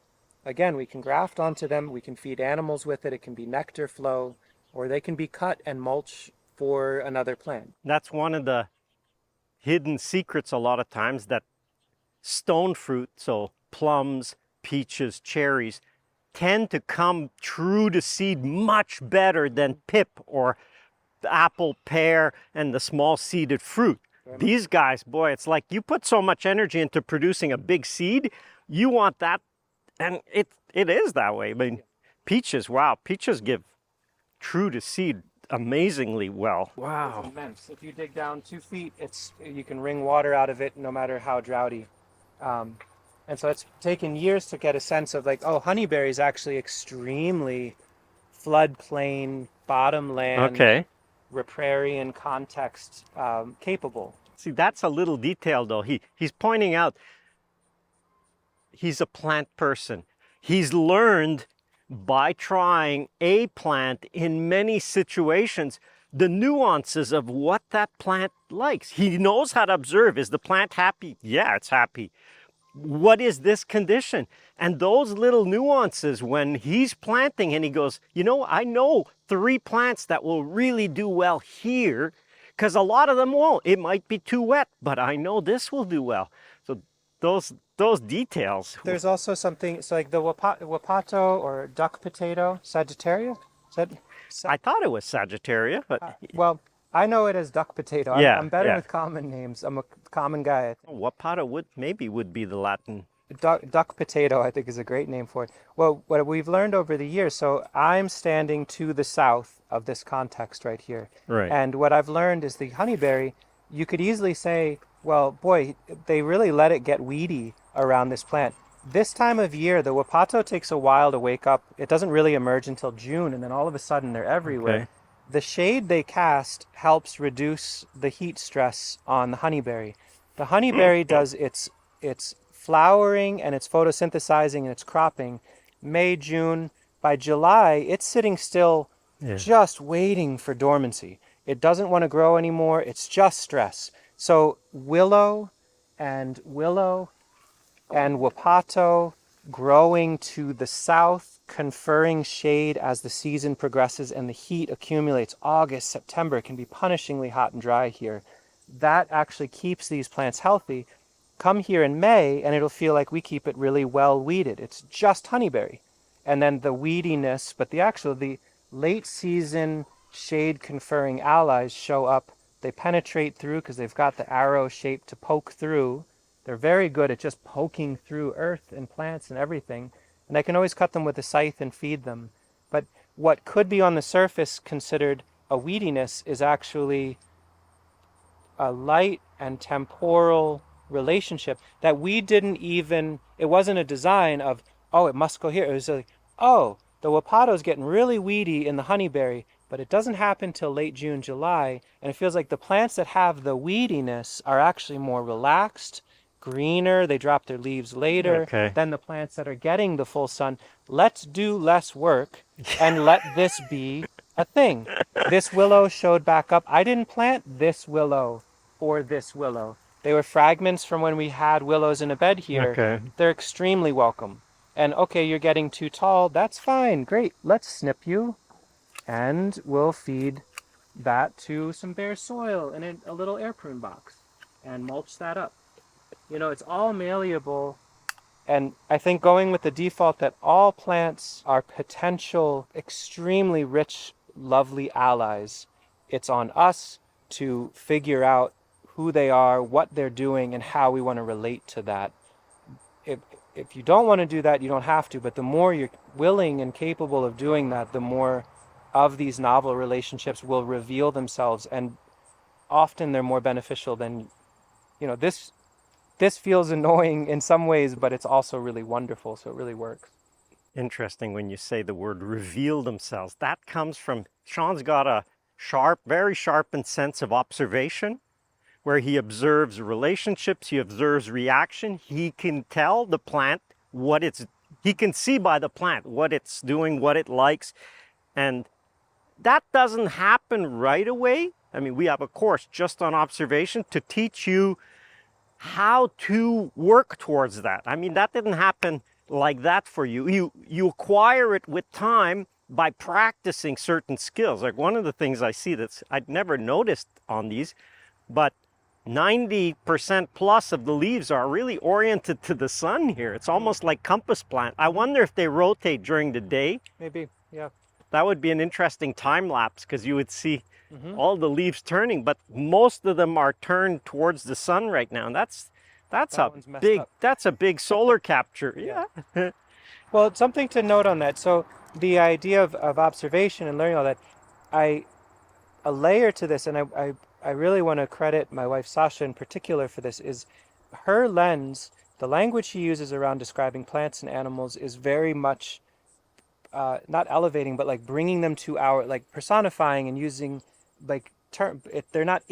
again, we can graft onto them. We can feed animals with it. It can be nectar flow, or they can be cut and mulch for another plant. That's one of the hidden secrets a lot of times, that stone fruit, so plums, peaches, cherries, tend to come true to seed much better than pip or apple, pear, and the small seeded fruit. These guys, boy, it's like you put so much energy into producing a big seed, you want that, and it is that way. I mean, peaches, wow, peaches give true to seed amazingly well. Wow. It's immense. If you dig down 2 feet, you can wring water out of it no matter how droughty. And so it's taken years to get a sense of, like, oh, honeyberry is actually extremely floodplain, bottomland, riparian context capable. See, that's a little detail though. He's pointing out he's a plant person. He's learned by trying a plant in many situations the nuances of what that plant likes. He knows how to observe. Is the plant happy? Yeah, it's happy. What is this condition? And those little nuances, when he's planting and he goes, you know, I know 3 plants that will really do well here, because a lot of them won't. It might be too wet, but I know this will do well. So those details. There's also something, so like the wapato or duck potato, Sagittaria? I thought it was Sagittaria, but... well, I know it as duck potato. I'm better with common names. I'm a common guy. Wapato would be the Latin. Duck potato, I think, is a great name for it. Well, what we've learned over the years, so I'm standing to the south of this context right here. Right. And what I've learned is the honeyberry, you could easily say, well, boy, they really let it get weedy around this plant. This time of year, the wapato takes a while to wake up. It doesn't really emerge until June, and then all of a sudden they're everywhere. Okay. The shade they cast helps reduce the heat stress on the honeyberry. The honeyberry does its flowering and its photosynthesizing and its cropping May, June. By July, it's sitting still, just waiting for dormancy. It doesn't want to grow anymore. It's just stress. So willow and wapato growing to the south, conferring shade as the season progresses and the heat accumulates. August, September can be punishingly hot and dry here. That actually keeps these plants healthy. Come here in May and it'll feel like we keep it really well weeded. It's just honeyberry. And then the weediness, but the late season shade conferring allies show up. They penetrate through because they've got the arrow shape to poke through. They're very good at just poking through earth and plants and everything. And I can always cut them with a scythe and feed them. But what could be on the surface considered a weediness is actually a light and temporal relationship that we didn't even, it wasn't a design of, oh, it must go here. It was like, oh, the Wapato's getting really weedy in the honeyberry, but it doesn't happen till late June, July. And it feels like the plants that have the weediness are actually more relaxed, greener, they drop their leaves later than the plants that are getting the full sun. Let's do less work and let this be a thing. This willow showed back up. I didn't plant this willow or this willow. They were fragments from when we had willows in a bed here. They're extremely welcome. And okay, you're getting too tall. That's fine. Great. Let's snip you. And we'll feed that to some bare soil in a little air prune box and mulch that up. You know, it's all malleable. And I think going with the default that all plants are potential, extremely rich, lovely allies, it's on us to figure out who they are, what they're doing, and how we want to relate to that. If you don't want to do that, you don't have to, but the more you're willing and capable of doing that, the more of these novel relationships will reveal themselves, and often they're more beneficial than, you know, this feels annoying in some ways, but it's also really wonderful, so it really works. Interesting when you say the word reveal themselves. That comes from, Sean's got a very sharpened sense of observation, where he observes relationships, he observes reaction. He can tell the plant he can see by the plant what it's doing, what it likes. And that doesn't happen right away. I mean, we have a course just on observation to teach you how to work towards that. I mean, that didn't happen like that for you. You acquire it with time by practicing certain skills. Like one of the things I see I'd never noticed on these, but 90% plus of the leaves are really oriented to the sun here. It's almost like compass plant. I wonder if they rotate during the day. Maybe, yeah. That would be an interesting time lapse because you would see all the leaves turning, but most of them are turned towards the sun right now. And that's a big solar capture. Yeah. Well, it's something to note on that. So the idea of observation and learning all that, a layer to this, and I really want to credit my wife Sasha in particular for this, is her lens, the language she uses around describing plants and animals is very much not elevating, but like bringing them to our, like personifying and using like they're not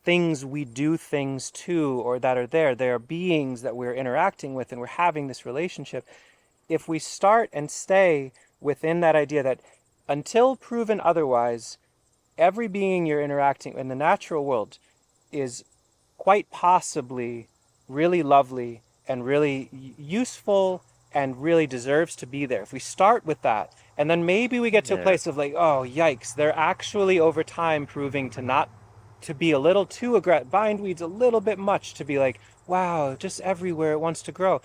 things we do things to or that are there. They are beings that we're interacting with and we're having this relationship. If we start and stay within that idea that until proven otherwise, every being you're interacting in the natural world is quite possibly really lovely and really useful and really deserves to be there. If we start with that, and then maybe we get to a place of like, oh, yikes, they're actually over time proving to be a little too aggressive, bindweeds a little bit much, to be like, wow, just everywhere it wants to grow.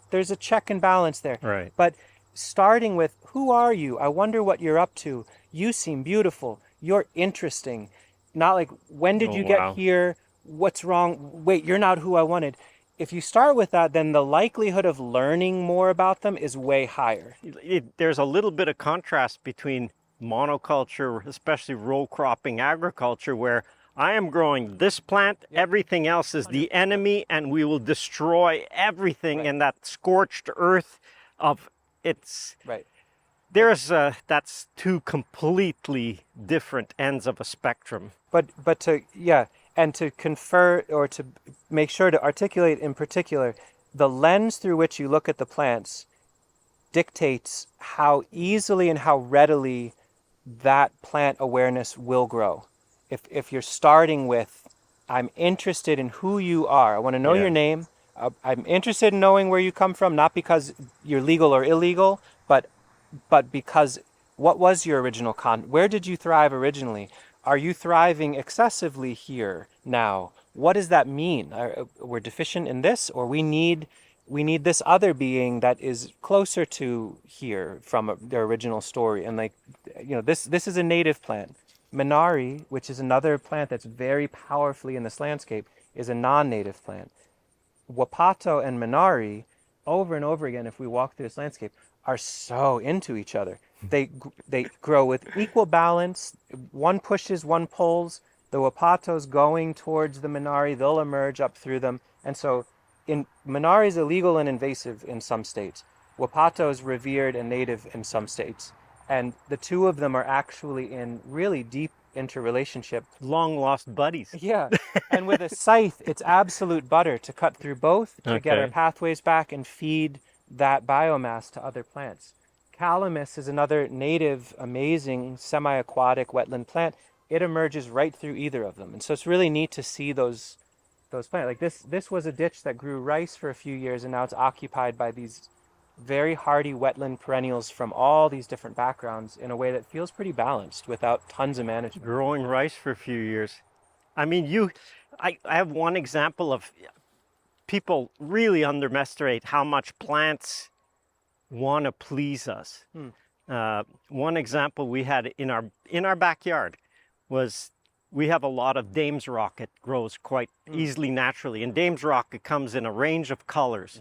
There's a check and balance there. Right. But starting with, who are you? I wonder what you're up to. You seem beautiful. You're interesting. Not like, when did you get here? What's wrong? Wait, you're not who I wanted. If you start with that, then the likelihood of learning more about them is way higher. There's a little bit of contrast between monoculture, especially row cropping agriculture, where I am growing this plant, everything else is the enemy, and we will destroy everything in that scorched earth of it's. Right. That's two completely different ends of a spectrum. But to confer or to make sure to articulate in particular, the lens through which you look at the plants dictates how easily and how readily that plant awareness will grow. If you're starting with, I'm interested in who you are, I want to know your name, I'm interested in knowing where you come from, not because you're legal or illegal, but because what was your original where did you thrive originally? Are you thriving excessively here now? What does that mean? We're deficient in this, or we need this other being that is closer to here from their original story. And like, this is a native plant. Minari, which is another plant that's very powerfully in this landscape, is a non-native plant. Wapato and Minari, over and over again, if we walk through this landscape, are so into each other. They grow with equal balance. One pushes, one pulls. The Wapato's going towards the Minari. They'll emerge up through them. And so Minari is illegal and invasive in some states. Wapato is revered and native in some states. And the two of them are actually in really deep interrelationship. Long lost buddies. Yeah. And with a scythe, it's absolute butter to cut through both to get our pathways back and feed that biomass to other plants. Calamus is another native, amazing, semi-aquatic wetland plant. It emerges right through either of them. And so it's really neat to see those plants. Like this was a ditch that grew rice for a few years, and now it's occupied by these very hardy wetland perennials from all these different backgrounds in a way that feels pretty balanced without tons of management. Growing rice for a few years. I mean, I have one example of people really underestimate how much plants want to please us. One example we had in our backyard was we have a lot of Dame's rocket grows quite easily naturally, and Dame's rocket comes in a range of colors.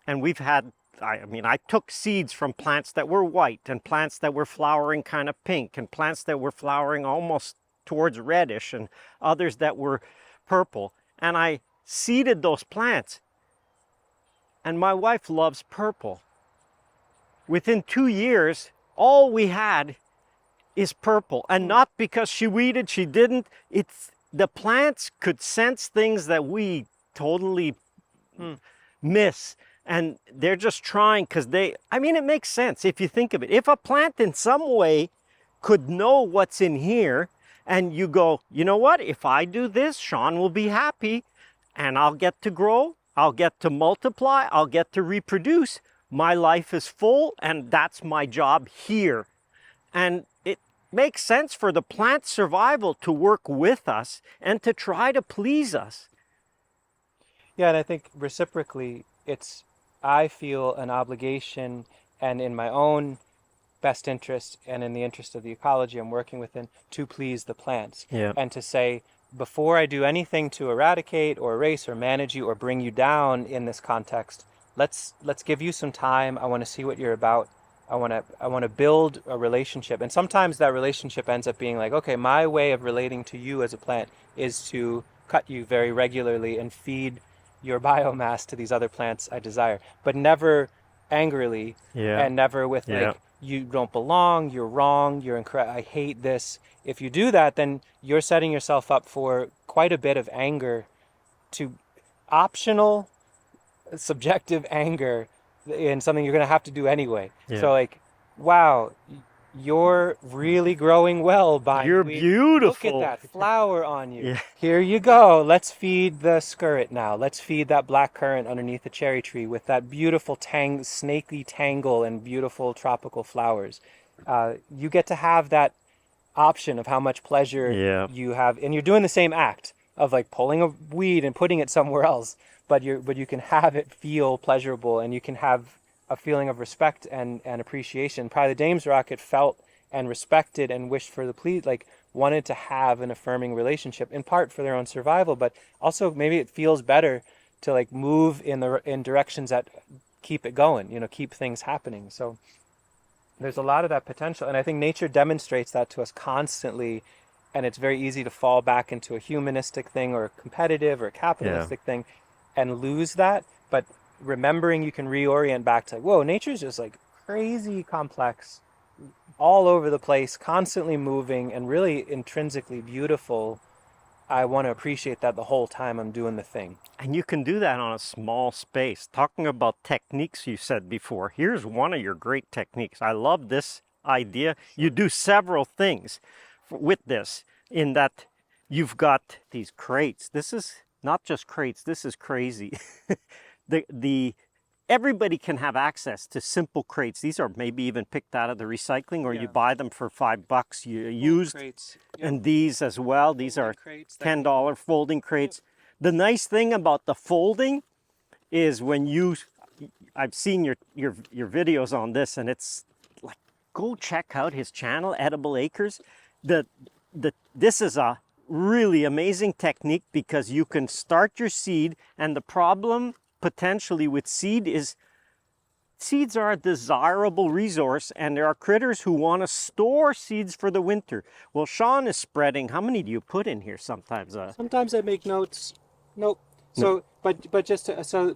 And we've had, I took seeds from plants that were white and plants that were flowering kind of pink and plants that were flowering almost towards reddish and others that were purple, and I seeded those plants. And my wife loves purple. Within 2 years, all we had is purple, and not because she weeded, she didn't. It's the plants could sense things that we totally miss, and they're just trying because it makes sense if you think of it. If a plant in some way could know what's in here, and you go, you know what, if I do this, Sean will be happy, and I'll get to grow, I'll get to multiply, I'll get to reproduce. My life is full, and that's my job here. And it makes sense for the plant survival to work with us and to try to please us. Yeah, and I think reciprocally, I feel an obligation, and in my own best interest and in the interest of the ecology I'm working within, to please the plants. Yeah. And to say, before I do anything to eradicate or erase or manage you or bring you down in this context, let's give you some time. I want to see what you're about. I want to build a relationship. And sometimes that relationship ends up being like, okay, my way of relating to you as a plant is to cut you very regularly and feed your biomass to these other plants I desire, but never angrily, and never with like, you don't belong, you're wrong, you're incorrect, I hate this. If you do that, then you're setting yourself up for quite a bit of anger, to optional, subjective anger in something you're going to have to do anyway. So like, wow, you're really growing well. You're beautiful. Look at that flower on you. Here you go. Let's feed the skirret now. Let's feed that black currant underneath the cherry tree with that beautiful snaky tangle and beautiful tropical flowers. You get to have that option of how much pleasure you have, and you're doing the same act of like pulling a weed and putting it somewhere else, but you can have it feel pleasurable, and you can have a feeling of respect and appreciation. Probably the Dame's rocket felt and respected and wished for wanted to have an affirming relationship, in part for their own survival, but also maybe it feels better to like move in directions that keep it going, keep things happening. So there's a lot of that potential, and I think nature demonstrates that to us constantly, and it's very easy to fall back into a humanistic thing or a competitive or a capitalistic thing and lose that. But remembering you can reorient back to, whoa, nature's just like crazy complex, all over the place, constantly moving, and really intrinsically beautiful. I want to appreciate that the whole time I'm doing the thing. And you can do that on a small space. Talking about techniques you said before, here's one of your great techniques. I love this idea. You do several things with this, in that you've got these crates. This is not just crates. This is crazy. the Everybody can have access to simple crates. These are maybe even picked out of the recycling, or you buy them for $5 used. Crates. And these as well. These are Crates $10 folding crates. The nice thing about the folding is when I've seen your videos on this, and it's like, go check out his channel, Edible Acres. This is a really amazing technique because you can start your seed, and the problem potentially with seed is seeds are a desirable resource, and there are critters who want to store seeds for the winter. Well, Sean is spreading. How many do you put in here sometimes? Sometimes I make notes. Nope. So, but just so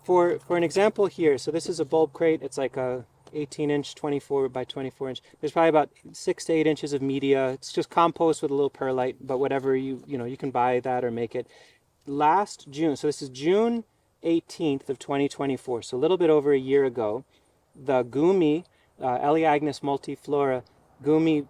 for an example here. So this is a bulb crate. It's like a 18-inch, 24 by 24 inch. There's probably about 6 to 8 inches of media. It's just compost with a little perlite, but whatever you can buy that or make it. Last June, so this is June 18th of 2024, so a little bit over a year ago, the gumi, Elaeagnus multiflora gumi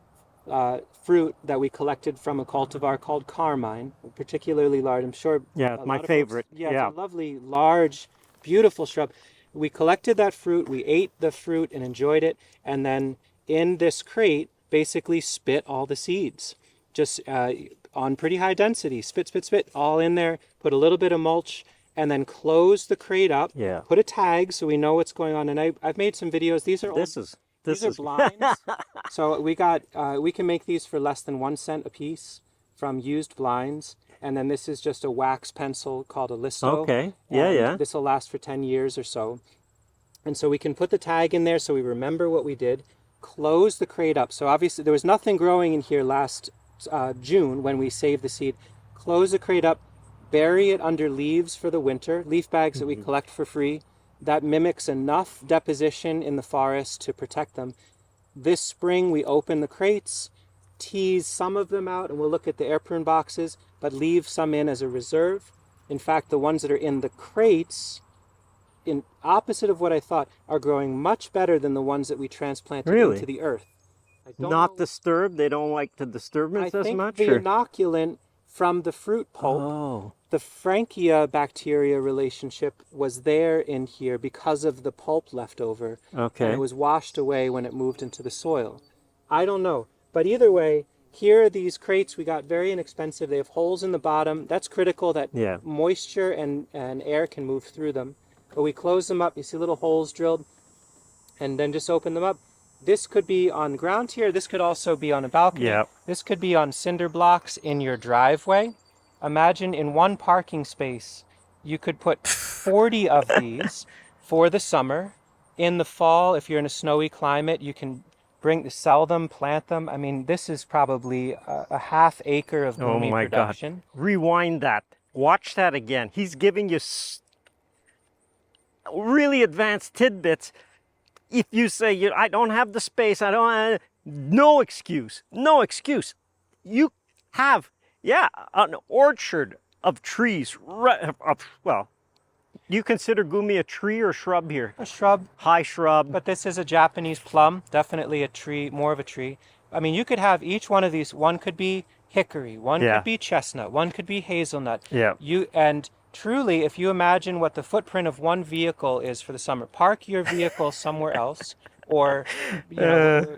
fruit that we collected from a cultivar called Carmine, particularly large. I'm sure. Yeah, my favorite. It's a lovely, large, beautiful shrub. We collected that fruit, we ate the fruit and enjoyed it, and then in this crate, basically spit all the seeds, just on pretty high density, spit, all in there, put a little bit of mulch, and then close the crate up, put a tag so we know what's going on. And I've made some videos. These are these are blinds. So we can make these for less than 1 cent a piece from used blinds. And then this is just a wax pencil called a listo. Okay, yeah. This will last for 10 years or so. And so we can put the tag in there so we remember what we did. Close the crate up. So obviously there was nothing growing in here last June when we saved the seed. Close the crate up. Bury it under leaves for the winter, leaf bags that we collect for free. That mimics enough deposition in the forest to protect them. This spring we open the crates, tease some of them out, and we'll look at the air prune boxes, but leave some in as a reserve. In fact, the ones that are in the crates, in opposite of what I thought, are growing much better than the ones that we transplanted into the earth. Not disturbed? They don't like the disturbance as much? I think the inoculant from the fruit pulp, the Frankia bacteria relationship was there in here because of the pulp left over. Okay. And it was washed away when it moved into the soil. I don't know. But either way, here are these crates. We got very inexpensive. They have holes in the bottom. That's critical that moisture and air can move through them. But we close them up. You see little holes drilled. And then just open them up. This could be on the ground here. This could also be on a balcony. Yeah. This could be on cinder blocks in your driveway. Imagine in one parking space, you could put 40 of these for the summer. In the fall, if you're in a snowy climate, you can sell them, plant them. I mean, this is probably a half acre of gumi production. God. Rewind that. Watch that again. He's giving you really advanced tidbits. If you say, I don't have the space, no excuse, no excuse. You have, an orchard of trees. Well, do you consider gumi a tree or shrub here? A shrub. High shrub. But this is a Japanese plum, definitely a tree, more of a tree. I mean, you could have each one of these. One could be hickory, one could be chestnut, one could be hazelnut. Yeah. And truly, if you imagine what the footprint of one vehicle is for the summer, park your vehicle somewhere else, or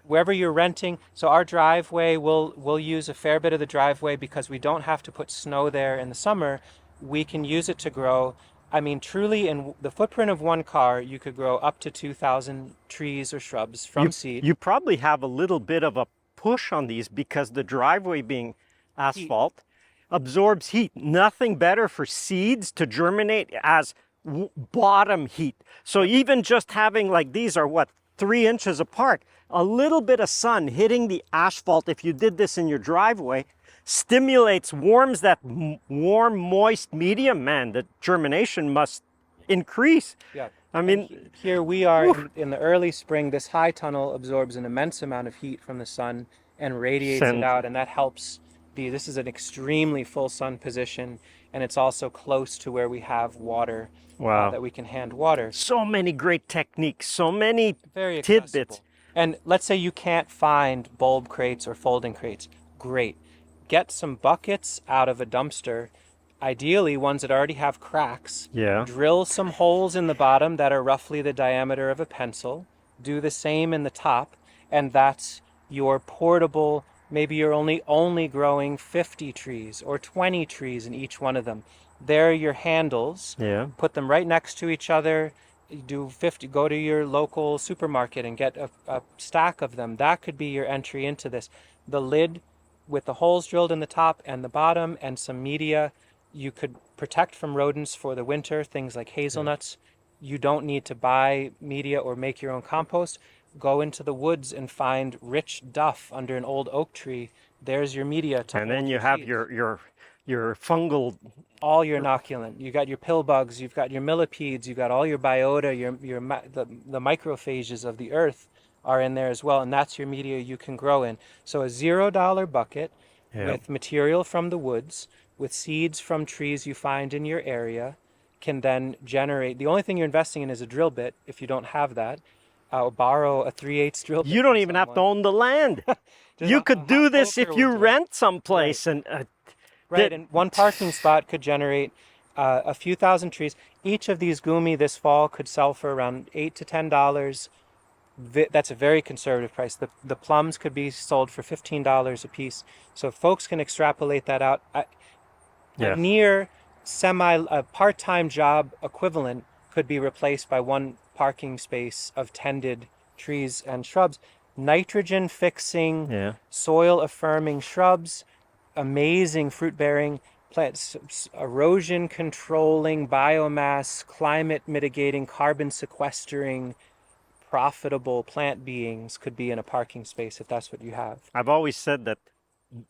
wherever you're renting. So our driveway, we'll use a fair bit of the driveway because we don't have to put snow there in the summer. We can use it to grow. I mean, truly, in the footprint of one car, you could grow up to 2,000 trees or shrubs from seed. You probably have a little bit of a push on these because the driveway being asphalt absorbs heat. Nothing better for seeds to germinate as bottom heat. So even just having, like, these are 3 inches apart, a little bit of sun hitting the asphalt, if you did this in your driveway, warms that warm, moist medium. Man, the germination must increase. Yeah. I mean, here we are in the early spring. This high tunnel absorbs an immense amount of heat from the sun and radiates it out, and that helps. This is an extremely full sun position, and it's also close to where we have water. Wow. That we can hand water. So many great techniques, so many very tidbits. And let's say you can't find bulb crates or folding crates. Great. Get some buckets out of a dumpster. ideally ones that already have cracks. Yeah. Drill some holes in the bottom that are roughly the diameter of a pencil. Do the same in the top, and that's your portable. Maybe you're only growing 50 trees or 20 trees in each one of them. They're your handles. Yeah. Put them right next to each other. Do 50. Go to your local supermarket and get a stack of them. That could be your entry into this. The lid with the holes drilled in the top and the bottom and some media. You could protect from rodents for the winter, things like hazelnuts. You don't need to buy media or make your own compost. Go into the woods and find rich duff under an old oak tree. There's your media to And hold then you your have seeds. your fungal. All your inoculant. You got your pill bugs, you've got your millipedes, you've got all your biota, the macrophages of the earth are in there as well, and that's your media you can grow in. So a $0 bucket with material from the woods, with seeds from trees you find in your area, can then generate. The only thing you're investing in is a drill bit. If you don't have that, borrow a 3/8 drill bit. You don't from even have to someone. own the land. Just You a could do this halfacre if you will do it. rent someplace and Right, and one parking spot could generate a few thousand trees. Each of these gumi this fall could sell for around $8 to $10. That's a very conservative price. The plums could be sold for $15 a piece. So folks can extrapolate that out. A near part-time job equivalent could be replaced by one parking space of tended trees and shrubs. Nitrogen fixing, soil affirming shrubs, amazing fruit bearing plants, erosion controlling, biomass, climate mitigating, carbon sequestering, profitable plant beings could be in a parking space if that's what you have. I've always said that,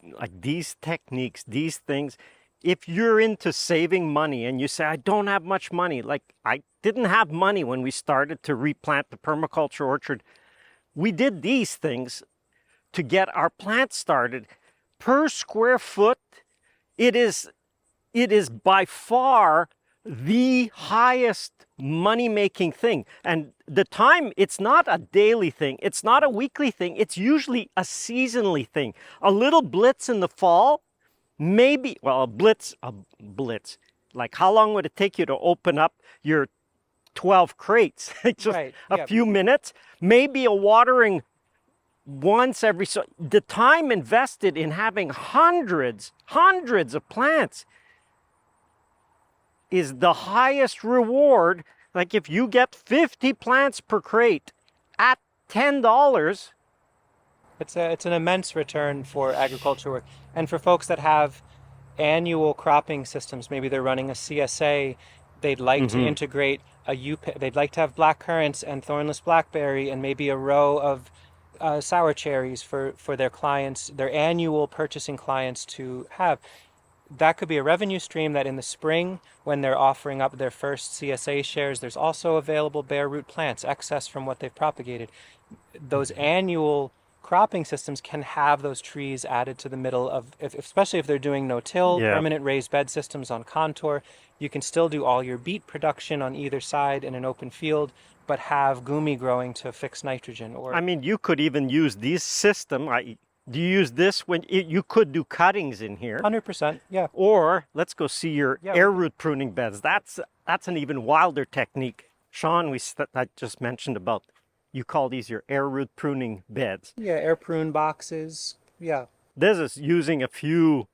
like, these techniques, these things, if you're into saving money and you say, I don't have much money, like I didn't have money when we started to replant the permaculture orchard. We did these things to get our plants started. Per square foot, it is by far the highest money-making thing. And the time, it's not a daily thing, it's not a weekly thing, it's usually a seasonally thing. A little blitz in the fall, maybe, well, a blitz, like how long would it take you to open up your 12 crates? Just a few minutes, maybe a watering once every so. The time invested in having hundreds of plants is the highest reward. Like if you get 50 plants per crate at $10, it's an immense return for agriculture work. And for folks that have annual cropping systems, maybe they're running a CSA, they'd like to integrate they'd like to have black currants and thornless blackberry and maybe a row of sour cherries for their clients, their annual purchasing clients to have. That could be a revenue stream that in the spring, when they're offering up their first CSA shares, there's also available bare root plants, excess from what they've propagated. Those annual cropping systems can have those trees added to the middle of, especially if they're doing no-till, permanent raised bed systems on contour. You can still do all your beet production on either side in an open field, but have gumi growing to fix nitrogen. Or I mean, you could even use this system. Do you use this when you could do cuttings in here? 100%, yeah. Or let's go see your air root pruning beds. That's an even wilder technique. Sean, I just mentioned about, you call these your air root pruning beds. Yeah, air prune boxes. Yeah. This is using a few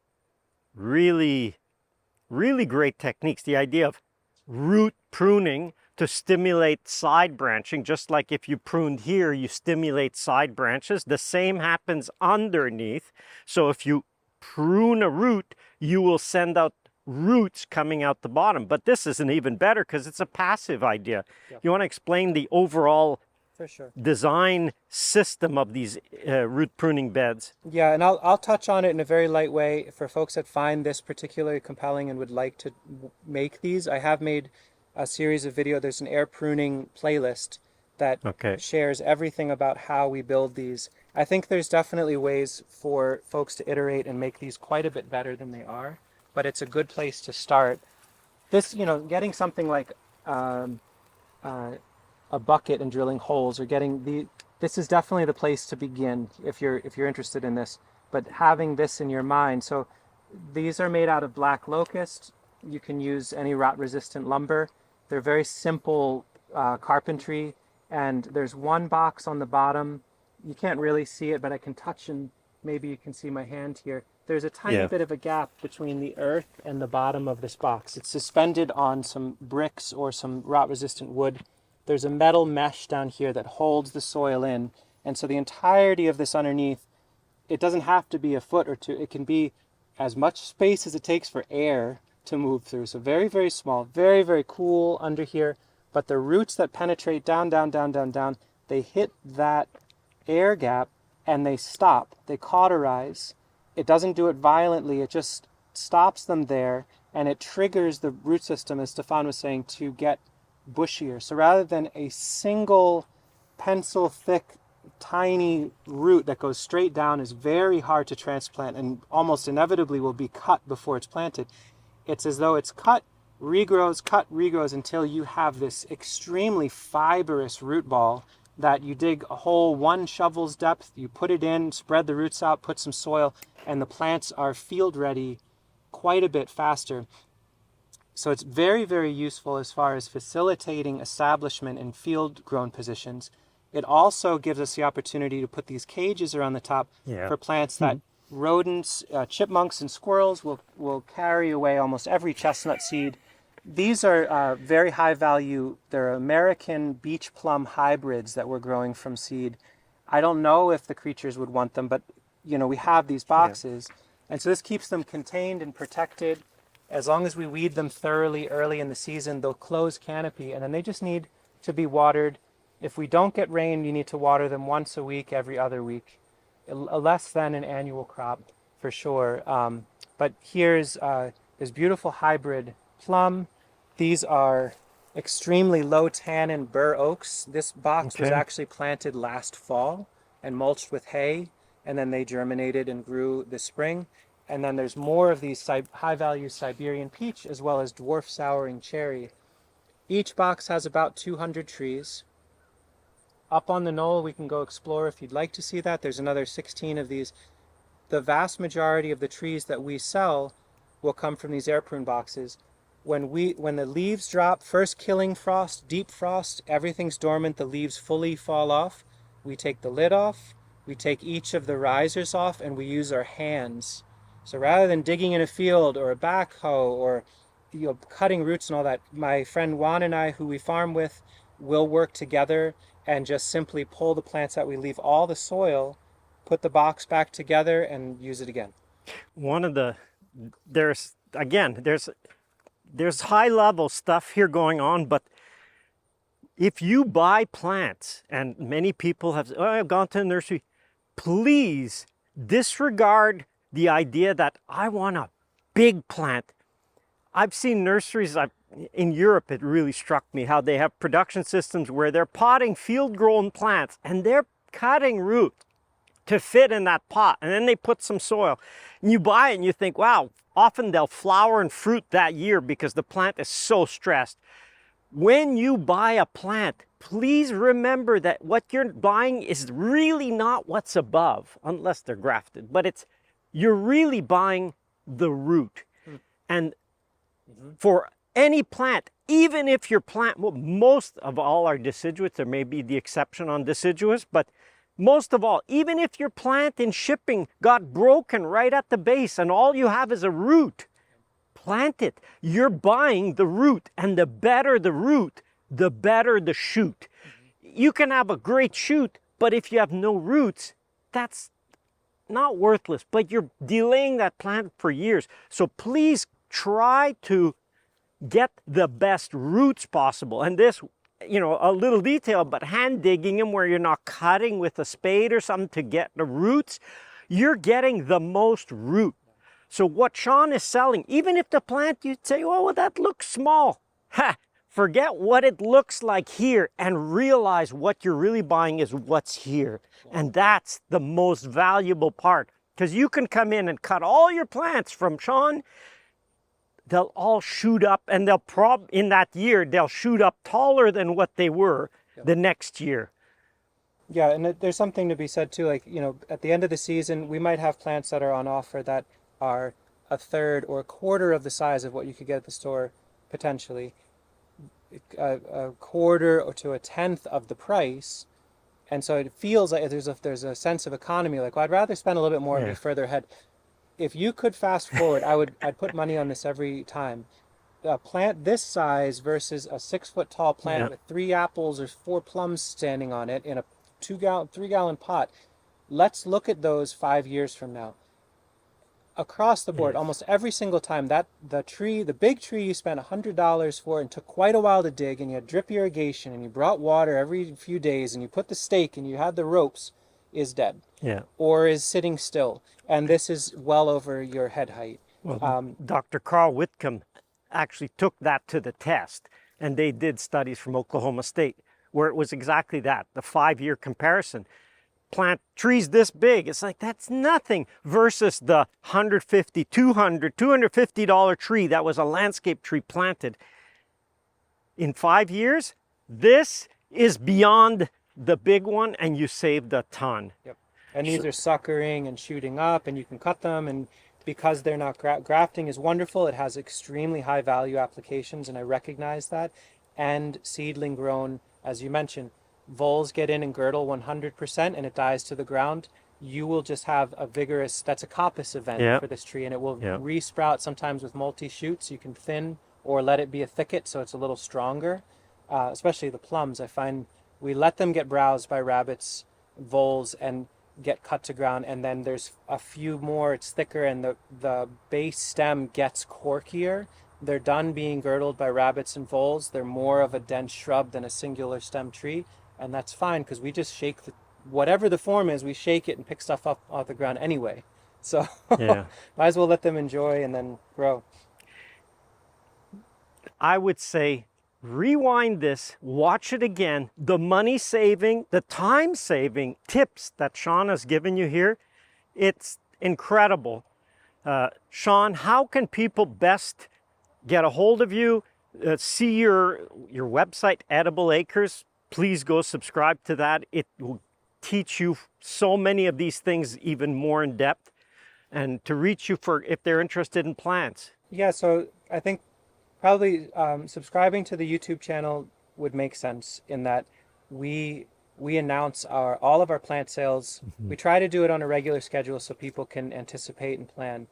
really, really great techniques. The idea of root pruning to stimulate side branching, just like if you pruned here, you stimulate side branches. The same happens underneath. So if you prune a root, you will send out roots coming out the bottom. But this isn't even better because it's a passive idea. You want to explain the overall design system of these root pruning beds? Yeah, and I'll touch on it in a very light way for folks that find this particularly compelling and would like to make these. I have made a series of videos. There's an air pruning playlist that shares everything about how we build these. I think there's definitely ways for folks to iterate and make these quite a bit better than they are, but it's a good place to start. This, getting something like a bucket and drilling holes, or this is definitely the place to begin if you're interested in this. But having this in your mind, so these are made out of black locust. You can use any rot-resistant lumber. They're very simple carpentry, and there's one box on the bottom. You can't really see it, but I can touch, and maybe you can see my hand here. There's a tiny Yeah. bit of a gap between the earth and the bottom of this box. It's suspended on some bricks or some rot-resistant wood. There's a metal mesh down here that holds the soil in, and so the entirety of this underneath, it doesn't have to be a foot or two. It can be as much space as it takes for air to move through. So very, very small, very, very cool under here. But the roots that penetrate down, down, down, down, down, they hit that air gap and they stop. They cauterize. It doesn't do it violently. It just stops them there, and it triggers the root system, as Stefan was saying, to get bushier. So rather than a single pencil thick tiny root that goes straight down, is very hard to transplant and almost inevitably will be cut before it's planted. It's as though it's cut, regrows until you have this extremely fibrous root ball that you dig a hole 1 shovel's depth, you put it in, spread the roots out, put some soil, and the plants are field ready quite a bit faster. So it's very, very useful as far as facilitating establishment in field grown positions. It also gives us the opportunity to put these cages around the top for plants that rodents, chipmunks and squirrels will carry away almost every chestnut seed. These are very high value. They're American beach plum hybrids that we're growing from seed. I don't know if the creatures would want them, but you know, we have these boxes. And so this keeps them contained and protected. As long as we weed them thoroughly early in the season, they'll close canopy, and then they just need to be watered. If we don't get rain, you need to water them once a week, every other week. Less than an annual crop, for sure. But here's this beautiful hybrid plum. These are extremely low tannin bur oaks. This box was actually planted last fall and mulched with hay, and then they germinated and grew this spring. And then there's more of these high-value Siberian peach, as well as dwarf souring cherry. Each box has about 200 trees. Up on the knoll, we can go explore if you'd like to see that. There's another 16 of these. The vast majority of the trees that we sell will come from these air prune boxes. When the leaves drop, first killing frost, deep frost, everything's dormant, the leaves fully fall off. We take the lid off, we take each of the risers off, and we use our hands. So rather than digging in a field or a backhoe or cutting roots and all that, my friend Juan and I, who we farm with, will work together and just simply pull the plants out. We leave all the soil, put the box back together, and use it again. There's high level stuff here going on, but if you buy plants, and many people have, I've gone to a nursery, please disregard the idea that I want a big plant. I've seen nurseries, in Europe, it really struck me how they have production systems where they're potting field-grown plants and they're cutting root to fit in that pot, and then they put some soil. And you buy it and you think, wow, often they'll flower and fruit that year because the plant is so stressed. When you buy a plant, please remember that what you're buying is really not what's above, unless they're grafted, but you're really buying the root. And for any plant, even if your plant, well, most of all are deciduous, there may be the exception on deciduous, but most of all, even if your plant in shipping got broken right at the base and all you have is a root, plant it. You're buying the root, and the better the root, the better the shoot. You can have a great shoot, but if you have no roots, that's not worthless, but you're delaying that plant for years. So please try to get the best roots possible. And this, a little detail, but hand digging them where you're not cutting with a spade or something to get the roots, you're getting the most root. So what Sean is selling, even if the plant, you'd say, oh, well, that looks small. Forget what it looks like here and realize what you're really buying is what's here. And that's the most valuable part, because you can come in and cut all your plants from Sean. They'll all shoot up, and in that year, they'll shoot up taller than what they were the next year. Yeah, and there's something to be said too, like, at the end of the season, we might have plants that are on offer that are a third or a quarter of the size of what you could get at the store, potentially, a quarter or to a tenth of the price. And so it feels like there's a sense of economy. Like, well, I'd rather spend a little bit more and be further ahead. If you could fast forward, I'd put money on this every time. A plant this size versus a 6 foot tall plant with 3 apples or 4 plums standing on it in a 3 gallon pot. Let's look at those 5 years from now. Across the board, almost every single time, that the big tree you spent $100 for and took quite a while to dig, and you had drip irrigation, and you brought water every few days, and you put the stake and you had the ropes, is dead. Or is sitting still. And this is well over your head height. Well, Dr. Carl Whitcomb actually took that to the test, and they did studies from Oklahoma State where it was exactly that, the 5-year comparison. Plant trees this big, it's like, that's nothing, versus the $150, $250 tree that was a landscape tree planted. In 5 years, this is beyond the big one, and you saved a ton. Yep. And these are suckering and shooting up, and you can cut them, and because they're not grafting is wonderful. It has extremely high value applications, and I recognize that. And seedling grown, as you mentioned, voles get in and girdle 100% and it dies to the ground. You will just have a vigorous, that's a coppice event for this tree, and it will resprout sometimes with multi-shoots. You can thin or let it be a thicket so it's a little stronger. Especially the plums, I find we let them get browsed by rabbits, voles, and get cut to ground, and then there's a few more, it's thicker, and the base stem gets corkier. They're done being girdled by rabbits and voles. They're more of a dense shrub than a singular stem tree, and that's fine because we just shake whatever the form is, we shake it and pick stuff up off the ground anyway. So might as well let them enjoy and then grow. I would say rewind this, watch it again. The money saving, the time saving tips that Sean has given you here, it's incredible. Sean, how can people best get a hold of you, see your website, Edible Acres? Please go subscribe to that. It will teach you so many of these things even more in depth, and to reach you for if they're interested in plants. Yeah, so I think probably subscribing to the YouTube channel would make sense in that we announce all of our plant sales. We try to do it on a regular schedule so people can anticipate and plan.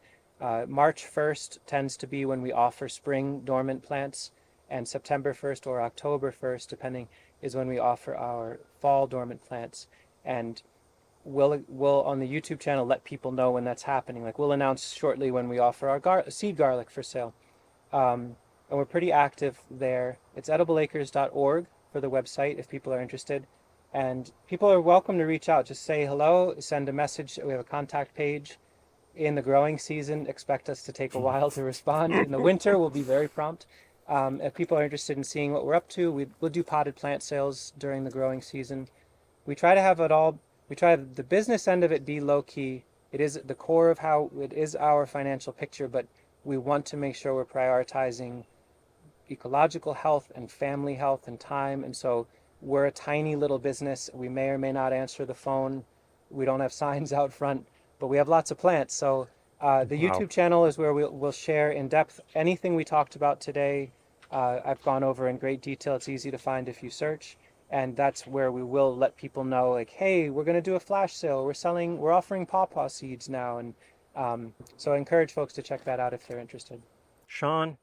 March 1st tends to be when we offer spring dormant plants, and September 1st or October 1st, depending, is when we offer our fall dormant plants. And we'll on the YouTube channel let people know when that's happening. Like, we'll announce shortly when we offer our seed garlic for sale. And we're pretty active there. It's edibleacres.org for the website if people are interested. And people are welcome to reach out. Just say hello, send a message. We have a contact page. In the growing season, expect us to take a while to respond. In the winter, we'll be very prompt. If people are interested in seeing what we're up to, we'll do potted plant sales during the growing season. We try to have it all, we try to have the business end of it be low key. It is the core of how it is our financial picture, but we want to make sure we're prioritizing ecological health and family health and time. And so we're a tiny little business. We may or may not answer the phone. We don't have signs out front, but we have lots of plants. So the YouTube channel is where we'll share in depth anything we talked about today. I've gone over in great detail. It's easy to find if you search. And that's where we will let people know, like, hey, we're going to do a flash sale. We're offering pawpaw seeds now. And so I encourage folks to check that out if they're interested. Sean,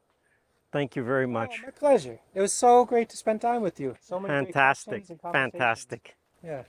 thank you very much. Oh, my pleasure. It was so great to spend time with you. So many fantastic, great questions and fantastic. Yeah.